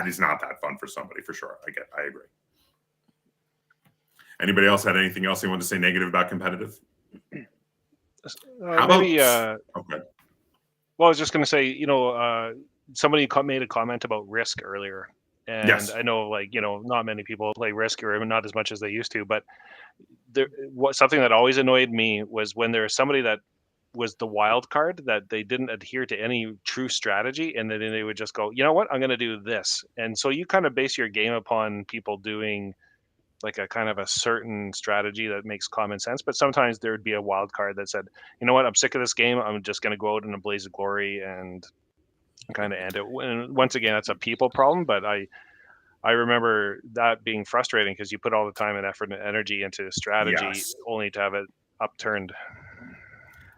S1: is not that fun for somebody, for sure. I agree. Anybody else had anything else they wanted to say negative about competitive?
S3: Okay. Well, I was just going to say, somebody made a comment about Risk earlier, and yes. I know, not many people play Risk, or not as much as they used to. But something that always annoyed me was when there was somebody that was the wild card, that they didn't adhere to any true strategy, and then they would just go, you know what, I'm going to do this. And so you kind of base your game upon people doing like a kind of a certain strategy that makes common sense. But sometimes there would be a wild card that said, you know what, I'm sick of this game. I'm just going to go out in a blaze of glory and kind of end it. And once again, that's a people problem. But I remember that being frustrating, because you put all the time and effort and energy into strategy, only to have it upturned.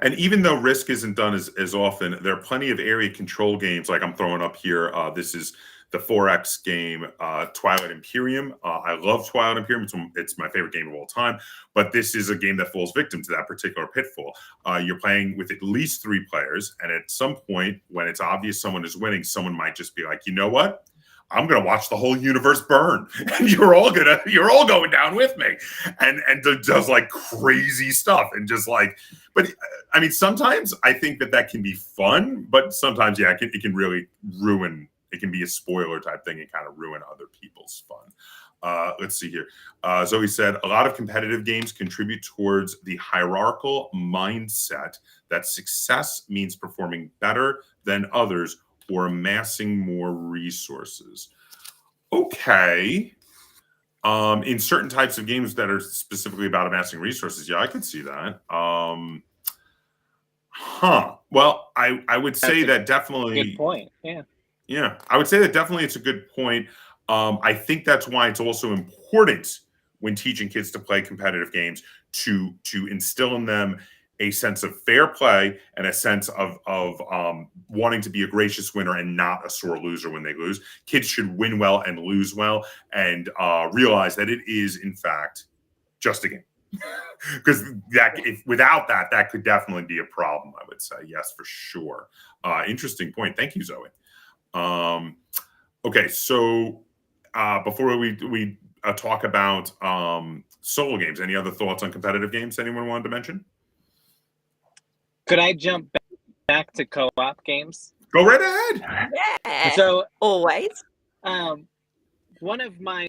S1: And even though Risk isn't done as often, there are plenty of area control games. Like I'm throwing up here, this is the 4X game, Twilight Imperium. I love Twilight Imperium. It's my favorite game of all time. But this is a game that falls victim to that particular pitfall. You're playing with at least 3 players, and at some point, when it's obvious someone is winning, someone might just be like, you know what? I'm gonna watch the whole universe burn, and you're all going down with me, and does like crazy stuff, and just like. But I mean, sometimes I think that can be fun, but sometimes, it can really ruin. It can be a spoiler type thing and kind of ruin other people's fun. Let's see here. Zoe said, a lot of competitive games contribute towards the hierarchical mindset that success means performing better than others or amassing more resources. Okay. In certain types of games that are specifically about amassing resources, I could see that. Well, I would say that definitely.
S4: Good point. Yeah.
S1: Yeah, I would say that definitely it's a good point. I think that's why it's also important when teaching kids to play competitive games to instill in them a sense of fair play and a sense of wanting to be a gracious winner and not a sore loser when they lose. Kids should win well and lose well, and realize that it is, in fact, just a game. Because without that could definitely be a problem, I would say. Yes, for sure. Interesting point. Thank you, Zoe. Okay, so before we talk about solo games, any other thoughts on competitive games anyone wanted to mention?
S4: Could I jump back to co-op games?
S1: Go right ahead.
S2: Yeah.
S4: So
S2: always.
S4: One of my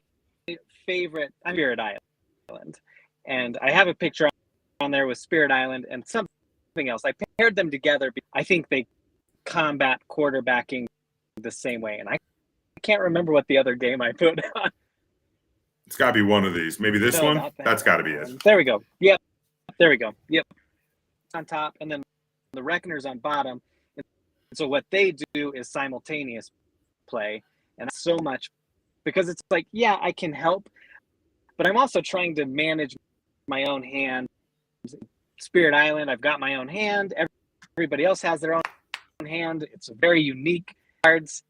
S4: favorite, I'm Spirit Island, and I have a picture on there with Spirit Island and something else. I paired them together. I think they combat quarterbacking the same way, and I can't remember what the other game I put on.
S1: It's got to be one of these. Maybe this one. That's got to be it.
S4: There we go. Yep. There we go. Yep. On top, and then the Reckoners on bottom. And so what they do is simultaneous play, and so much because it's like, I can help, but I'm also trying to manage my own hand Spirit Island, I've got my own hand. Everybody else has their own hand. It's very unique cards,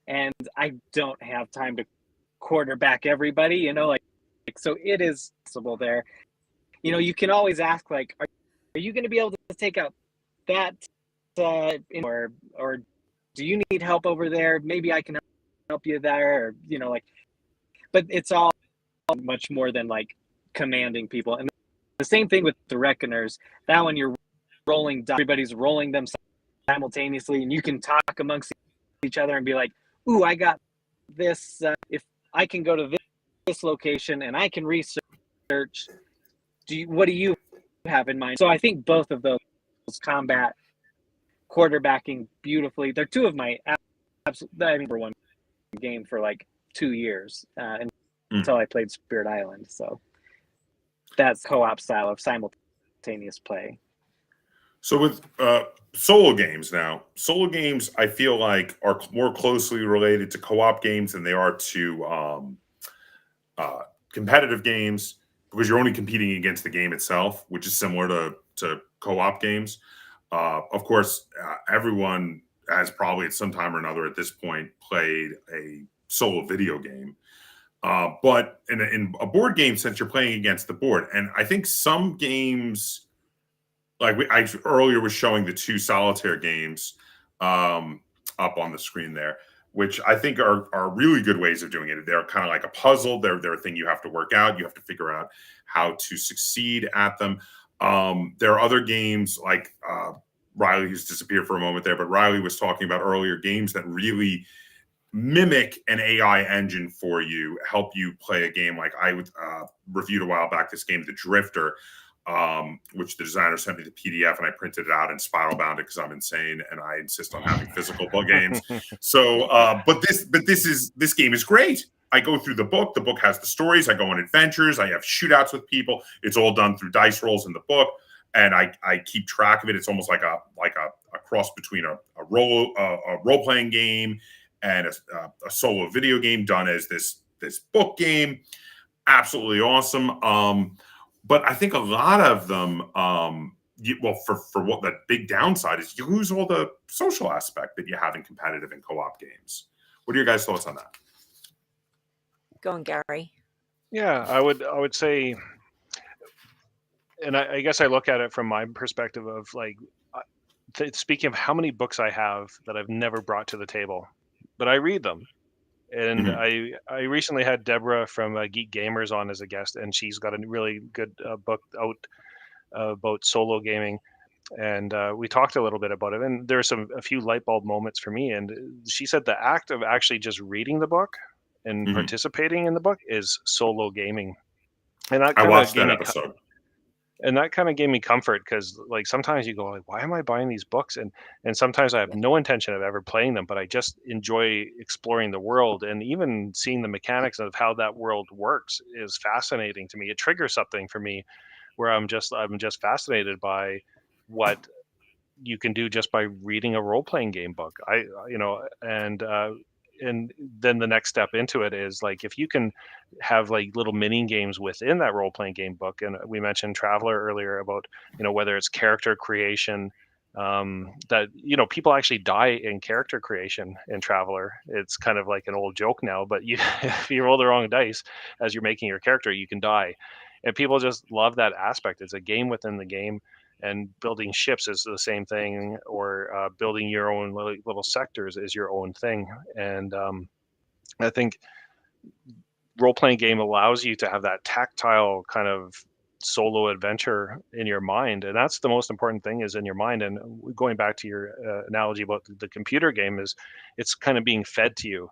S4: and I don't have time to quarterback everybody. You know, like so it is possible there. You know, you can always ask, like, are you going to be able to take out that, or do you need help over there? Maybe I can help you there, or, you know, like, but it's all much more than like commanding people. And the same thing with the Reckoners. That when you're rolling, everybody's rolling them simultaneously, and you can talk amongst each other and be like, ooh, I got this. If I can go to this location and I can research, what do you have in mind? So I think both of those combat, quarterbacking beautifully. They're two of my absolute, I mean, for one game for like 2 years until I played Spirit Island. So that's co-op style of simultaneous play.
S1: So with solo games now, solo games I feel like are more closely related to co-op games than they are to competitive games, because you're only competing against the game itself, which is similar to co-op games. Of course, everyone has probably at some time or another at this point played a solo video game. But in a board game sense, you're playing against the board. And I think some games, like I earlier was showing the 2 solitaire games up on the screen there, which I think are really good ways of doing it. They're kind of like a puzzle. They're a thing you have to work out. You have to figure out how to succeed at them. There are other games like Riley, who's disappeared for a moment there, but Riley was talking about earlier games that really mimic an AI engine for you, help you play a game. Like I reviewed a while back this game, The Drifter, which the designer sent me the PDF and I printed it out and spiral bound it because I'm insane and I insist on having physical book games. So, but this game is great. I go through the book. The book has the stories. I go on adventures. I have shootouts with people. It's all done through dice rolls in the book, and I keep track of it. It's almost like a cross between a role playing game and a solo video game done as this book game. Absolutely awesome. But I think a lot of them, for what the big downside is, you lose all the social aspect that you have in competitive and co-op games. What are your guys' thoughts on that?
S2: Go on, Gary.
S3: Yeah, I would say, and I guess I look at it from my perspective of like, speaking of how many books I have that I've never brought to the table, but I read them. And I recently had Deborah from Geek Gamers on as a guest, and she's got a really good book out about solo gaming. And we talked a little bit about it, and there are a few light bulb moments for me. And she said the act of actually just reading the book and participating in the book is solo gaming. And that
S1: I watched that episode.
S3: And that kind of gave me comfort, because like sometimes you go like, why am I buying these books? And sometimes I have no intention of ever playing them, but I just enjoy exploring the world, and even seeing the mechanics of how that world works is fascinating to me. It triggers something for me where I'm just fascinated by what you can do just by reading a role-playing game book. And then the next step into it is like, if you can have like little mini games within that role-playing game book. And we mentioned Traveler earlier about, whether it's character creation, that, people actually die in character creation in Traveler. It's kind of like an old joke now, but if you roll the wrong dice as you're making your character, you can die. And people just love that aspect. It's a game within the game. And building ships is the same thing, or building your own little sectors is your own thing. And I think role-playing game allows you to have that tactile kind of solo adventure in your mind. And that's the most important thing, is in your mind. And going back to your analogy about the computer game, is it's kind of being fed to you.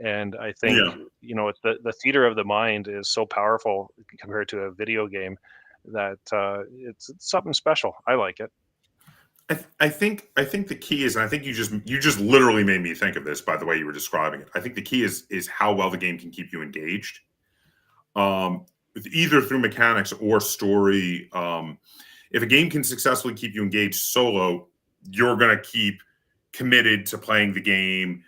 S3: And I think, the theater of the mind is so powerful compared to a video game, that it's something special. I like it.
S1: I think the key is, and I think you just literally made me think of this by the way you were describing it. I think the key is how well the game can keep you engaged, either through mechanics or story. If a game can successfully keep you engaged solo, you're going to keep committed to playing the game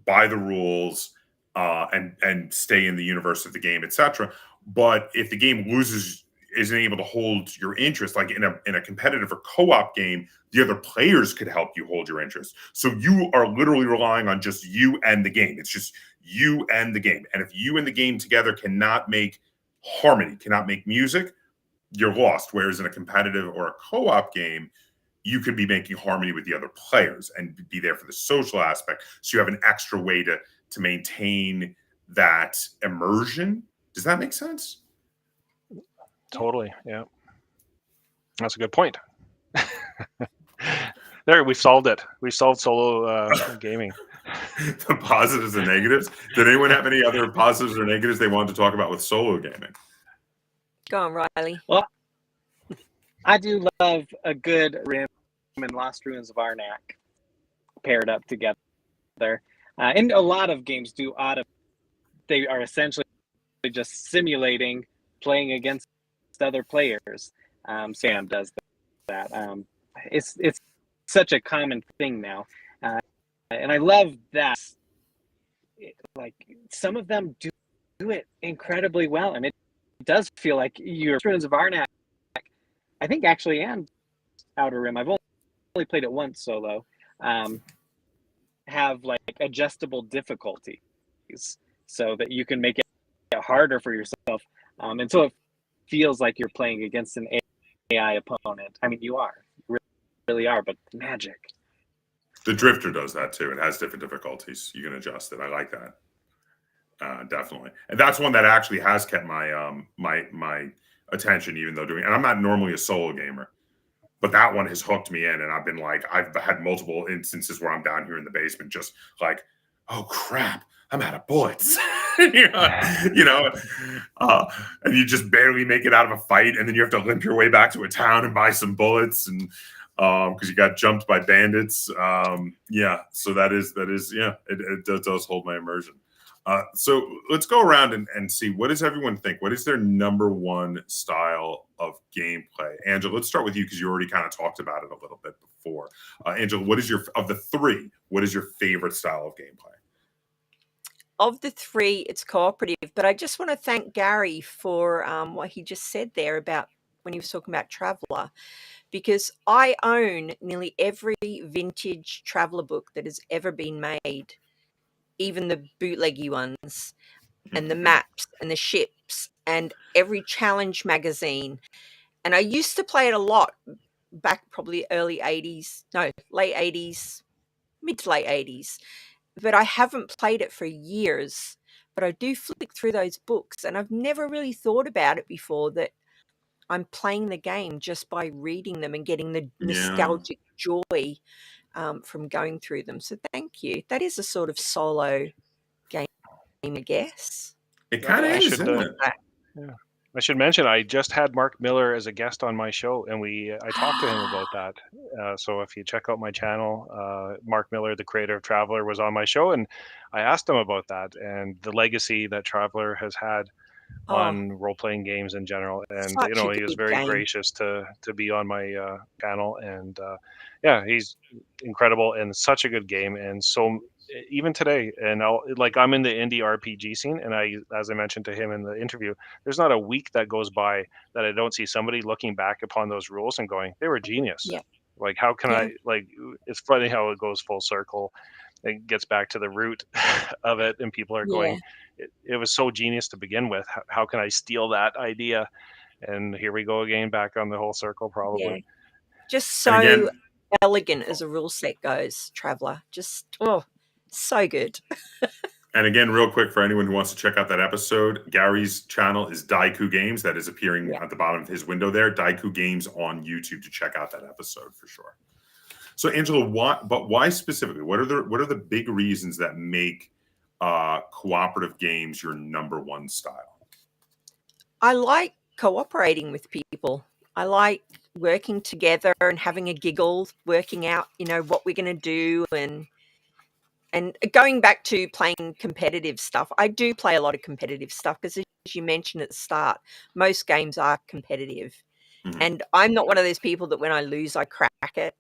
S1: by the rules, and stay in the universe of the game, etc. But if the game loses isn't able to hold your interest, like in a competitive or co-op game, the other players could help you hold your interest. So you are literally relying on just you and the game. It's just you and the game. And if you and the game together cannot make harmony, cannot make music, you're lost. Whereas in a competitive or a co-op game, you could be making harmony with the other players and be there for the social aspect. So you have an extra way to maintain that immersion. Does that make sense?
S3: Totally. Yeah. That's a good point. There, we've solved it. We've solved solo gaming.
S1: The positives and negatives. Did anyone have any other positives or negatives they wanted to talk about with solo gaming?
S2: Go on, Riley.
S4: Well, I do love a good Rim and Lost Ruins of Arnak paired up together. And a lot of games do they are essentially just simulating playing against other players. Sam does that. It's such a common thing now. And I love that. Like, some of them do it incredibly well. And it does feel like your Ruins of Arnak, I think actually, and Outer Rim, I've only played it once solo, have like adjustable difficulties so that you can make it harder for yourself. And so it feels like you're playing against an AI opponent. I mean, you really are, but magic.
S1: The Drifter does that too. It has different difficulties. You can adjust it. I like that. Definitely. And that's one that actually has kept my my attention, even though and I'm not normally a solo gamer, but that one has hooked me in, and I've been like, I've had multiple instances where I'm down here in the basement just like, oh crap, I'm out of bullets. And you just barely make it out of a fight, and then you have to limp your way back to a town and buy some bullets, and because you got jumped by bandits. So that is it does hold my immersion. So let's go around and see, what does everyone think? What is their number one style of gameplay? Angela, let's start with you because you already kind of talked about it a little bit before. Angela, what is of the three, what is your favorite style of gameplay?
S2: Of the three, it's cooperative, but I just want to thank Garry for what he just said there about when he was talking about Traveller, because I own nearly every vintage Traveller book that has ever been made, even the bootleggy ones, and the maps and the ships and every challenge magazine. And I used to play it a lot back probably late 80s, mid to late 80s. But I haven't played it for years. But I do flick through those books, and I've never really thought about it before, that I'm playing the game just by reading them and getting the nostalgic joy from going through them. So thank you. That is a sort of solo game, I guess.
S1: It kind of is, isn't it?
S3: Yeah. I should mention, I just had Mark Miller as a guest on my show, and I talked to him about that. So if you check out my channel, Mark Miller, the creator of Traveller, was on my show, and I asked him about that and the legacy that Traveller has had on role-playing games in general. And he was very gracious to be on my channel. And he's incredible and such a good game. And so even today, and I'm in the indie RPG scene, and as I mentioned to him in the interview, there's not a week that goes by that I don't see somebody looking back upon those rules and going, they were genius.
S2: Yeah.
S3: Like, how can I, it's funny how it goes full circle. It gets back to the root of it, and people are going, it was so genius to begin with. How can I steal that idea? And here we go again, back on the whole circle, probably.
S2: Yeah. Just so elegant as a rule set goes, Traveller. Just, so good.
S1: And again, real quick, for anyone who wants to check out that episode, Garry's channel is Dieku Games. That is appearing at the bottom of his window there. Dieku Games on YouTube to check out that episode for sure. So, Angela, why specifically? What are the big reasons that make cooperative games your number one style?
S2: I like cooperating with people. I like working together and having a giggle, working out, what we're going to do, and going back to playing competitive stuff. I do play a lot of competitive stuff because, as you mentioned at the start, most games are competitive. Mm-hmm. And I'm not one of those people that when I lose, I crack it.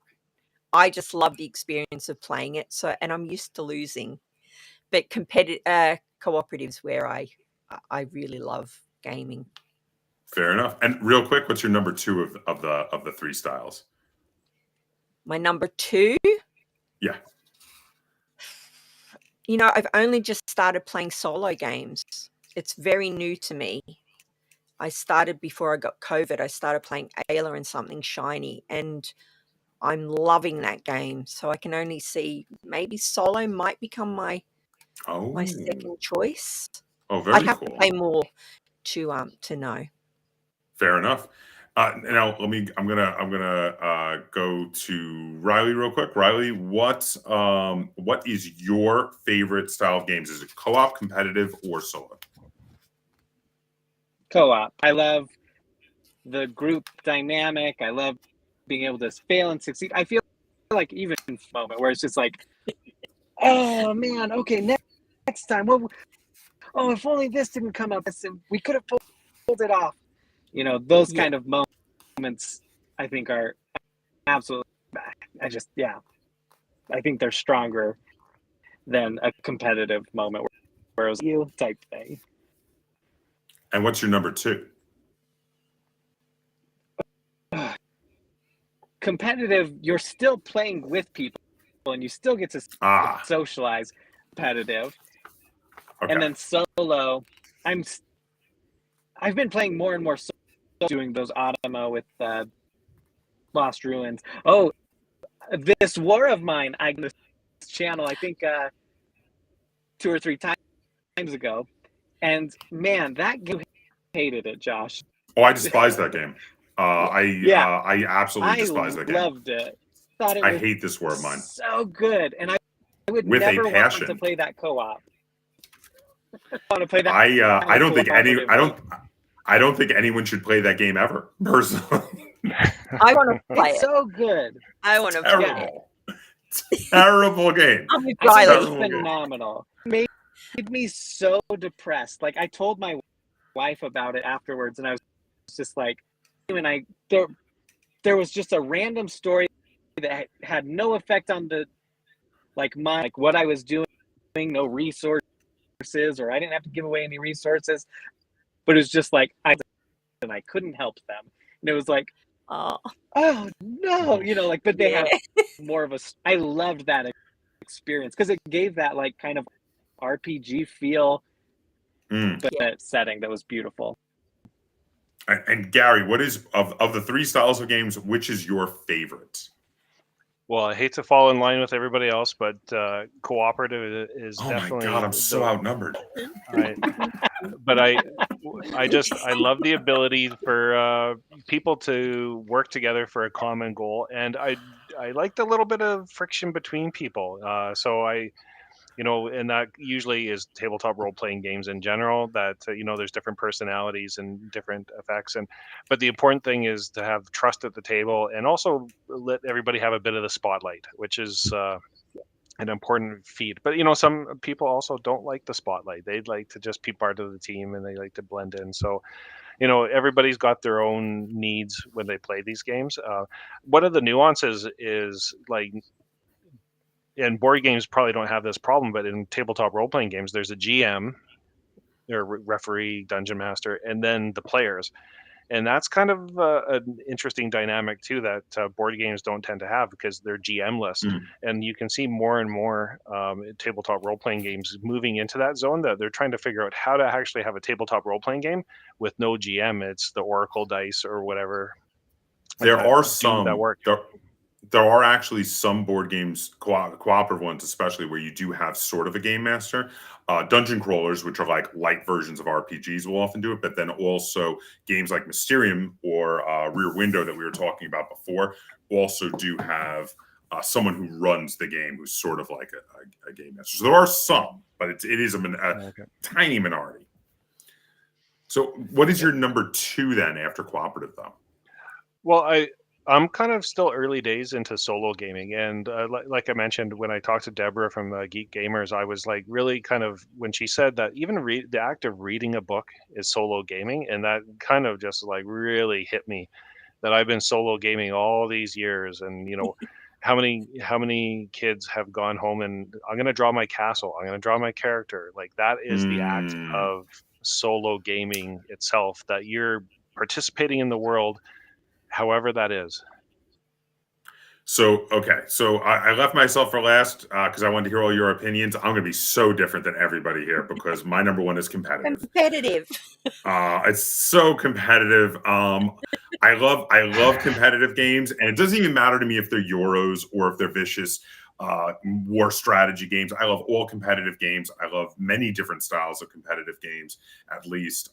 S2: I just love the experience of playing it. And I'm used to losing. But cooperatives where I really love gaming.
S1: Fair enough. And real quick, what's your number 2 of the 3 styles?
S2: My number 2?
S1: Yeah.
S2: You know, I've only just started playing solo games. It's very new to me. I started before I got COVID. I started playing Ayla and Something Shiny, and I'm loving that game. So I can only see maybe solo might become my second choice.
S1: Oh, very
S2: I'd have
S1: cool.
S2: to play more to know.
S1: Fair enough. Now I'm gonna go to Riley real quick. Riley, what is your favorite style of games? Is it co-op, competitive, or solo?
S4: Co-op. I love the group dynamic. I love being able to fail and succeed. I feel like even moment where it's just like, oh man, okay, next time. Well, oh, if only this didn't come up, we could have pulled it off. You know, those kind of moments, I think, are absolutely. I think they're stronger than a competitive moment where it was you type thing.
S1: And what's your number 2?
S4: Competitive, you're still playing with people, and you still get to socialize. Competitive, and then solo. I've been playing more and more solo, doing those Automa with Lost Ruins. Oh, this war of mine, I this channel, I think 2 or 3 times ago, and man, that game, hated it, Josh.
S1: Oh, I despise that game. I absolutely despise that game.
S4: I loved it. Thought it
S1: I
S4: was
S1: hate this war of mine.
S4: so good, and I would
S1: With a
S4: never want
S1: passion.
S4: to play that co-op. I want to play that.
S1: I don't think anyone should play that game ever. Personally,
S2: I want to play
S4: it's
S2: it.
S4: so good.
S2: I want to play it.
S1: Terrible game.
S2: I'm with
S4: I think
S2: Riley.
S4: it's phenomenal. It made me so depressed. Like, I told my wife about it afterwards, and I was just like, and there was just a random story that had no effect on what I was doing, no resources, or I didn't have to give away any resources, but it was just like I couldn't help them, and it was like, oh no, but they had more of a. I loved that experience because it gave that like kind of RPG feel, but that setting that was beautiful.
S1: And Garry, what is of the 3 styles of games, which is your favorite?
S3: Well, I hate to fall in line with everybody else, but cooperative is definitely.
S1: Oh my God, I'm so outnumbered.
S3: But I love the ability for people to work together for a common goal, and I like the little bit of friction between people. And that usually is tabletop role-playing games in general, that, there's different personalities and different effects. But the important thing is to have trust at the table and also let everybody have a bit of the spotlight, which is an important feat. But, some people also don't like the spotlight. They'd like to just be part of the team and they like to blend in. So, everybody's got their own needs when they play these games. One of the nuances is like, and board games probably don't have this problem, but in tabletop role-playing games, there's a GM, or referee, dungeon master, and then the players. And that's kind of an interesting dynamic, too, that board games don't tend to have because they're GM-less. And you can see more and more tabletop role-playing games moving into that zone, that they're trying to figure out how to actually have a tabletop role-playing game with no GM. It's the Oracle dice or whatever.
S1: There are some
S3: that work.
S1: There are actually some board games, cooperative ones especially, where you do have sort of a game master. Dungeon crawlers, which are like light versions of RPGs, will often do it. But then also games like Mysterium or Rear Window that we were talking about before also do have someone who runs the game who's sort of like a game master. So there are some, but it is a tiny minority. So what is your number 2 then after cooperative, though?
S3: Well, I'm kind of still early days into solo gaming, and like I mentioned when I talked to Deborah from Geek Gamers, I was like really kind of, when she said that even the act of reading a book is solo gaming, and that kind of just like really hit me, that I've been solo gaming all these years, and how many kids have gone home and I'm going to draw my castle, I'm going to draw my character, like that is the act of solo gaming itself, that you're participating in the world, however that is.
S1: So, okay. So I left myself for last because I wanted to hear all your opinions. I'm going to be so different than everybody here because my number one is competitive.
S2: Competitive.
S1: It's so competitive. I love competitive games, and it doesn't even matter to me if they're Euros or if they're vicious war strategy games. I love all competitive games. I love many different styles of competitive games, at least.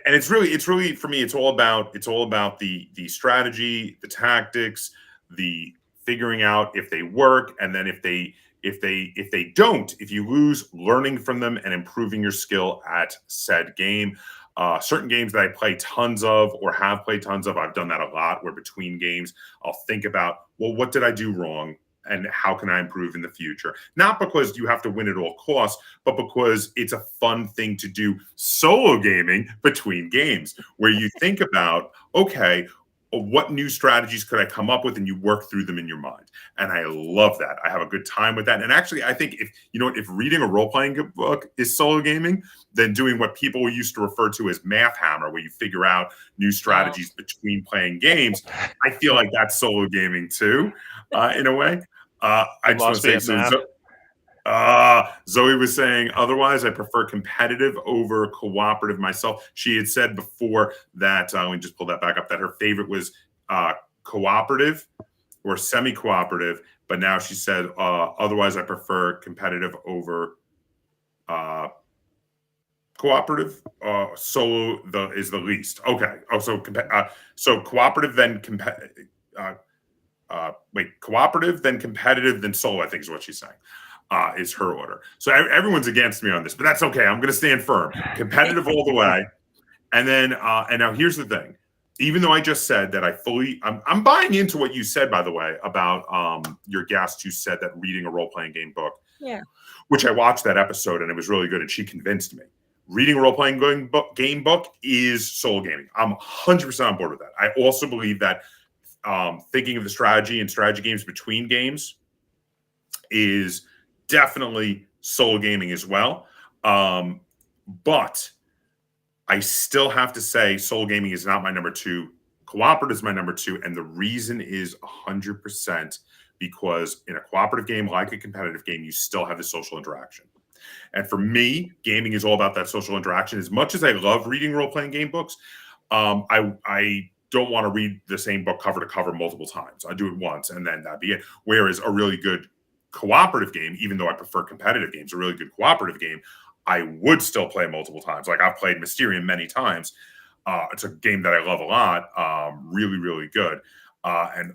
S1: It's really for me, it's all about the strategy, the tactics, the figuring out if they work, and then if they don't, if you lose, learning from them and improving your skill at said game. Certain games that I play tons of or have played tons of, I've done that a lot, where between games I'll think about, well, what did I do wrong and how can I improve in the future? Not because you have to win at all costs, but because it's a fun thing to do solo gaming between games, where you think about, okay, what new strategies could I come up with, and you work through them in your mind. And I love that. I have a good time with that. And actually, I think if reading a role-playing book is solo gaming, then doing what people used to refer to as Math Hammer, where you figure out new strategies between playing games, I feel like that's solo gaming too, in a way. I just want to say, Zoe was saying, otherwise, I prefer competitive over cooperative myself. She had said before that, let me just pull that back up, that her favorite was cooperative or semi-cooperative, but now she said, otherwise, I prefer competitive over cooperative. Solo is the least. Okay. Oh, so cooperative, then cooperative, then competitive, then solo, I think is what she's saying. Is her order. So everyone's against me on this, but that's okay. I'm going to stand firm. Competitive all the way. And then, and now here's the thing. Even though I just said that I'm buying into what you said, by the way, about your guest who said that reading a role-playing game book, which I watched that episode and it was really good, and she convinced me. Reading a role-playing game book is solo gaming. I'm 100% on board with that. I also believe that thinking of the strategy and strategy games between games is definitely solo gaming as well. But I still have to say solo gaming is not my number two. Cooperative is my number two. And the reason is 100% because in a cooperative game, like a competitive game, you still have the social interaction. And for me, gaming is all about that social interaction. As much as I love reading role-playing game books, I don't want to read the same book cover to cover multiple times. I do it once and then that'd be it. Whereas a really good cooperative game, even though I prefer competitive games, a really good cooperative game, I would still play multiple times. Like I've played Mysterium many times. It's a game that I love a lot. Really, really good. I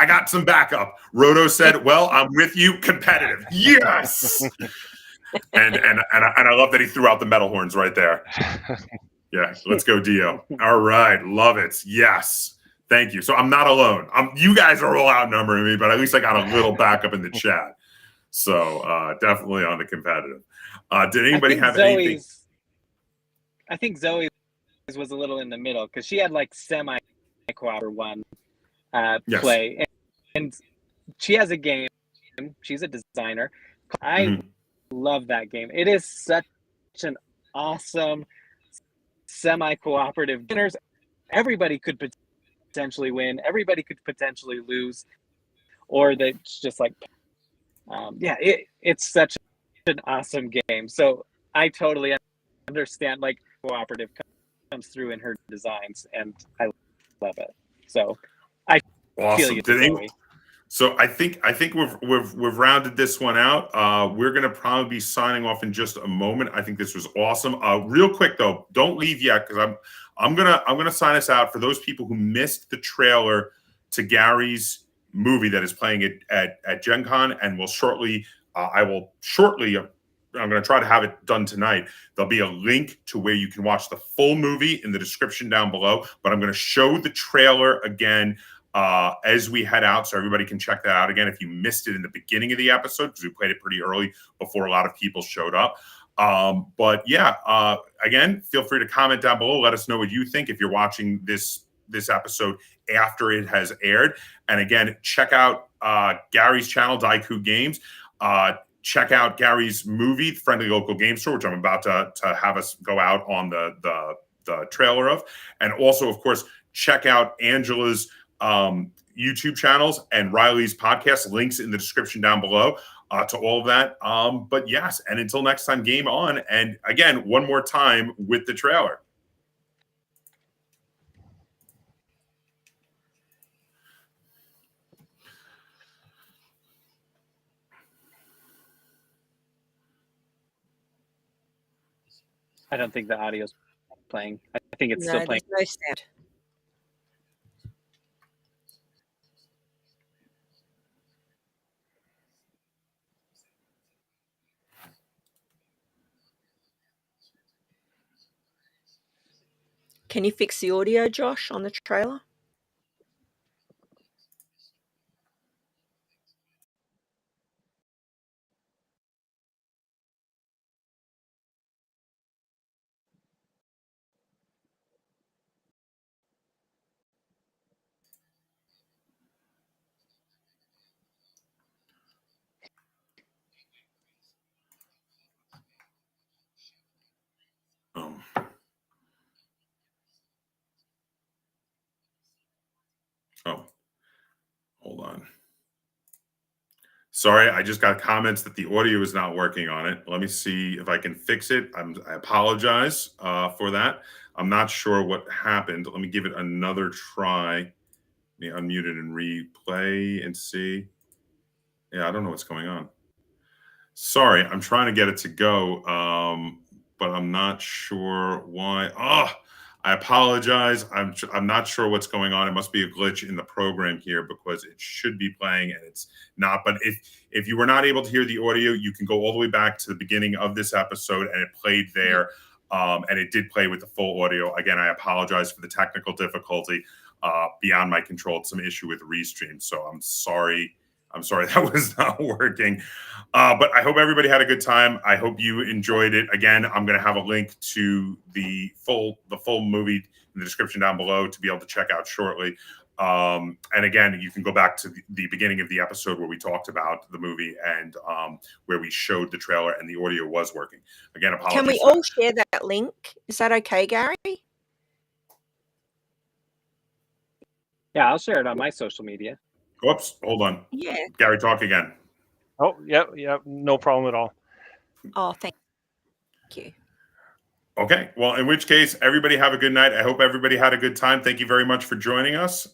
S1: got some backup. Roto said, well, I'm with you, competitive. Yes. and I love that he threw out the metal horns right there. Yeah, let's go, Dio. All right, love it. Yes. Thank you. So I'm not alone. You guys are all outnumbering me, but at least I got a little backup in the chat. So definitely on the competitive. Did anybody have anything?
S4: I think Zoe's was a little in the middle because she had like semi-cooperative one play. And she has a game. She's a designer. I love that game. It is such an awesome semi-cooperative winners. Everybody could potentially win. Everybody could potentially lose, or that's just like, it's such an awesome game. So I totally understand like cooperative comes through in her designs, and I love it. So I feel you.
S1: So I think we've rounded this one out. We're gonna probably be signing off in just a moment. I think this was awesome. Real quick though, don't leave yet because I'm gonna sign us out for those people who missed the trailer to Gary's movie that is playing at Gen Con, and will shortly. I'm going to try to have it done tonight. There'll be a link to where you can watch the full movie in the description down below. But I'm going to show the trailer again as we head out, so everybody can check that out again if you missed it in the beginning of the episode, because we played it pretty early before a lot of people showed up. But yeah, again, feel free to comment down below. Let us know what you think if you're watching this episode after it has aired. And again, check out Gary's channel, Dieku Games. check out Gary's movie, Friendly Local Game Store, which I'm about to have us go out on the trailer of. And also, of course, check out Angela's YouTube channels and Riley's podcast. Links in the description down below to all of that. But yes, and until next time, game on. And again, one more time with the trailer.
S4: I don't think the audio's playing. I think it's still playing.
S2: No sound. Can you fix the audio, Josh, on the trailer?
S1: Oh, hold on. Sorry, I just got comments that the audio is not working on it. Let me see if I can fix it. I apologize for that. I'm not sure what happened. Let me give it another try. Let me unmute it and replay and see. Yeah, I don't know what's going on. Sorry, I'm trying to get it to go, but I'm not sure why. Oh, I apologize. I'm not sure what's going on. It must be a glitch in the program here because it should be playing and it's not. But if you were not able to hear the audio, you can go all the way back to the beginning of this episode and it played there. And it did play with the full audio. Again, I apologize for the technical difficulty beyond my control. It's some issue with Restream. So I'm sorry. That was not working. But I hope everybody had a good time. I hope you enjoyed it. Again, I'm going to have a link to the full movie in the description down below to be able to check out shortly. And again, you can go back to the beginning of the episode where we talked about the movie and where we showed the trailer and the audio was working. Again, apologies.
S2: Can we all share that link? Is that okay, Gary?
S4: Yeah, I'll share it on my social media.
S1: Whoops, hold on.
S2: Yeah.
S1: Gary, talk again.
S3: Oh, yep, no problem at all.
S2: Oh, thank you.
S1: Okay, well, in which case, everybody have a good night. I hope everybody had a good time. Thank you very much for joining us.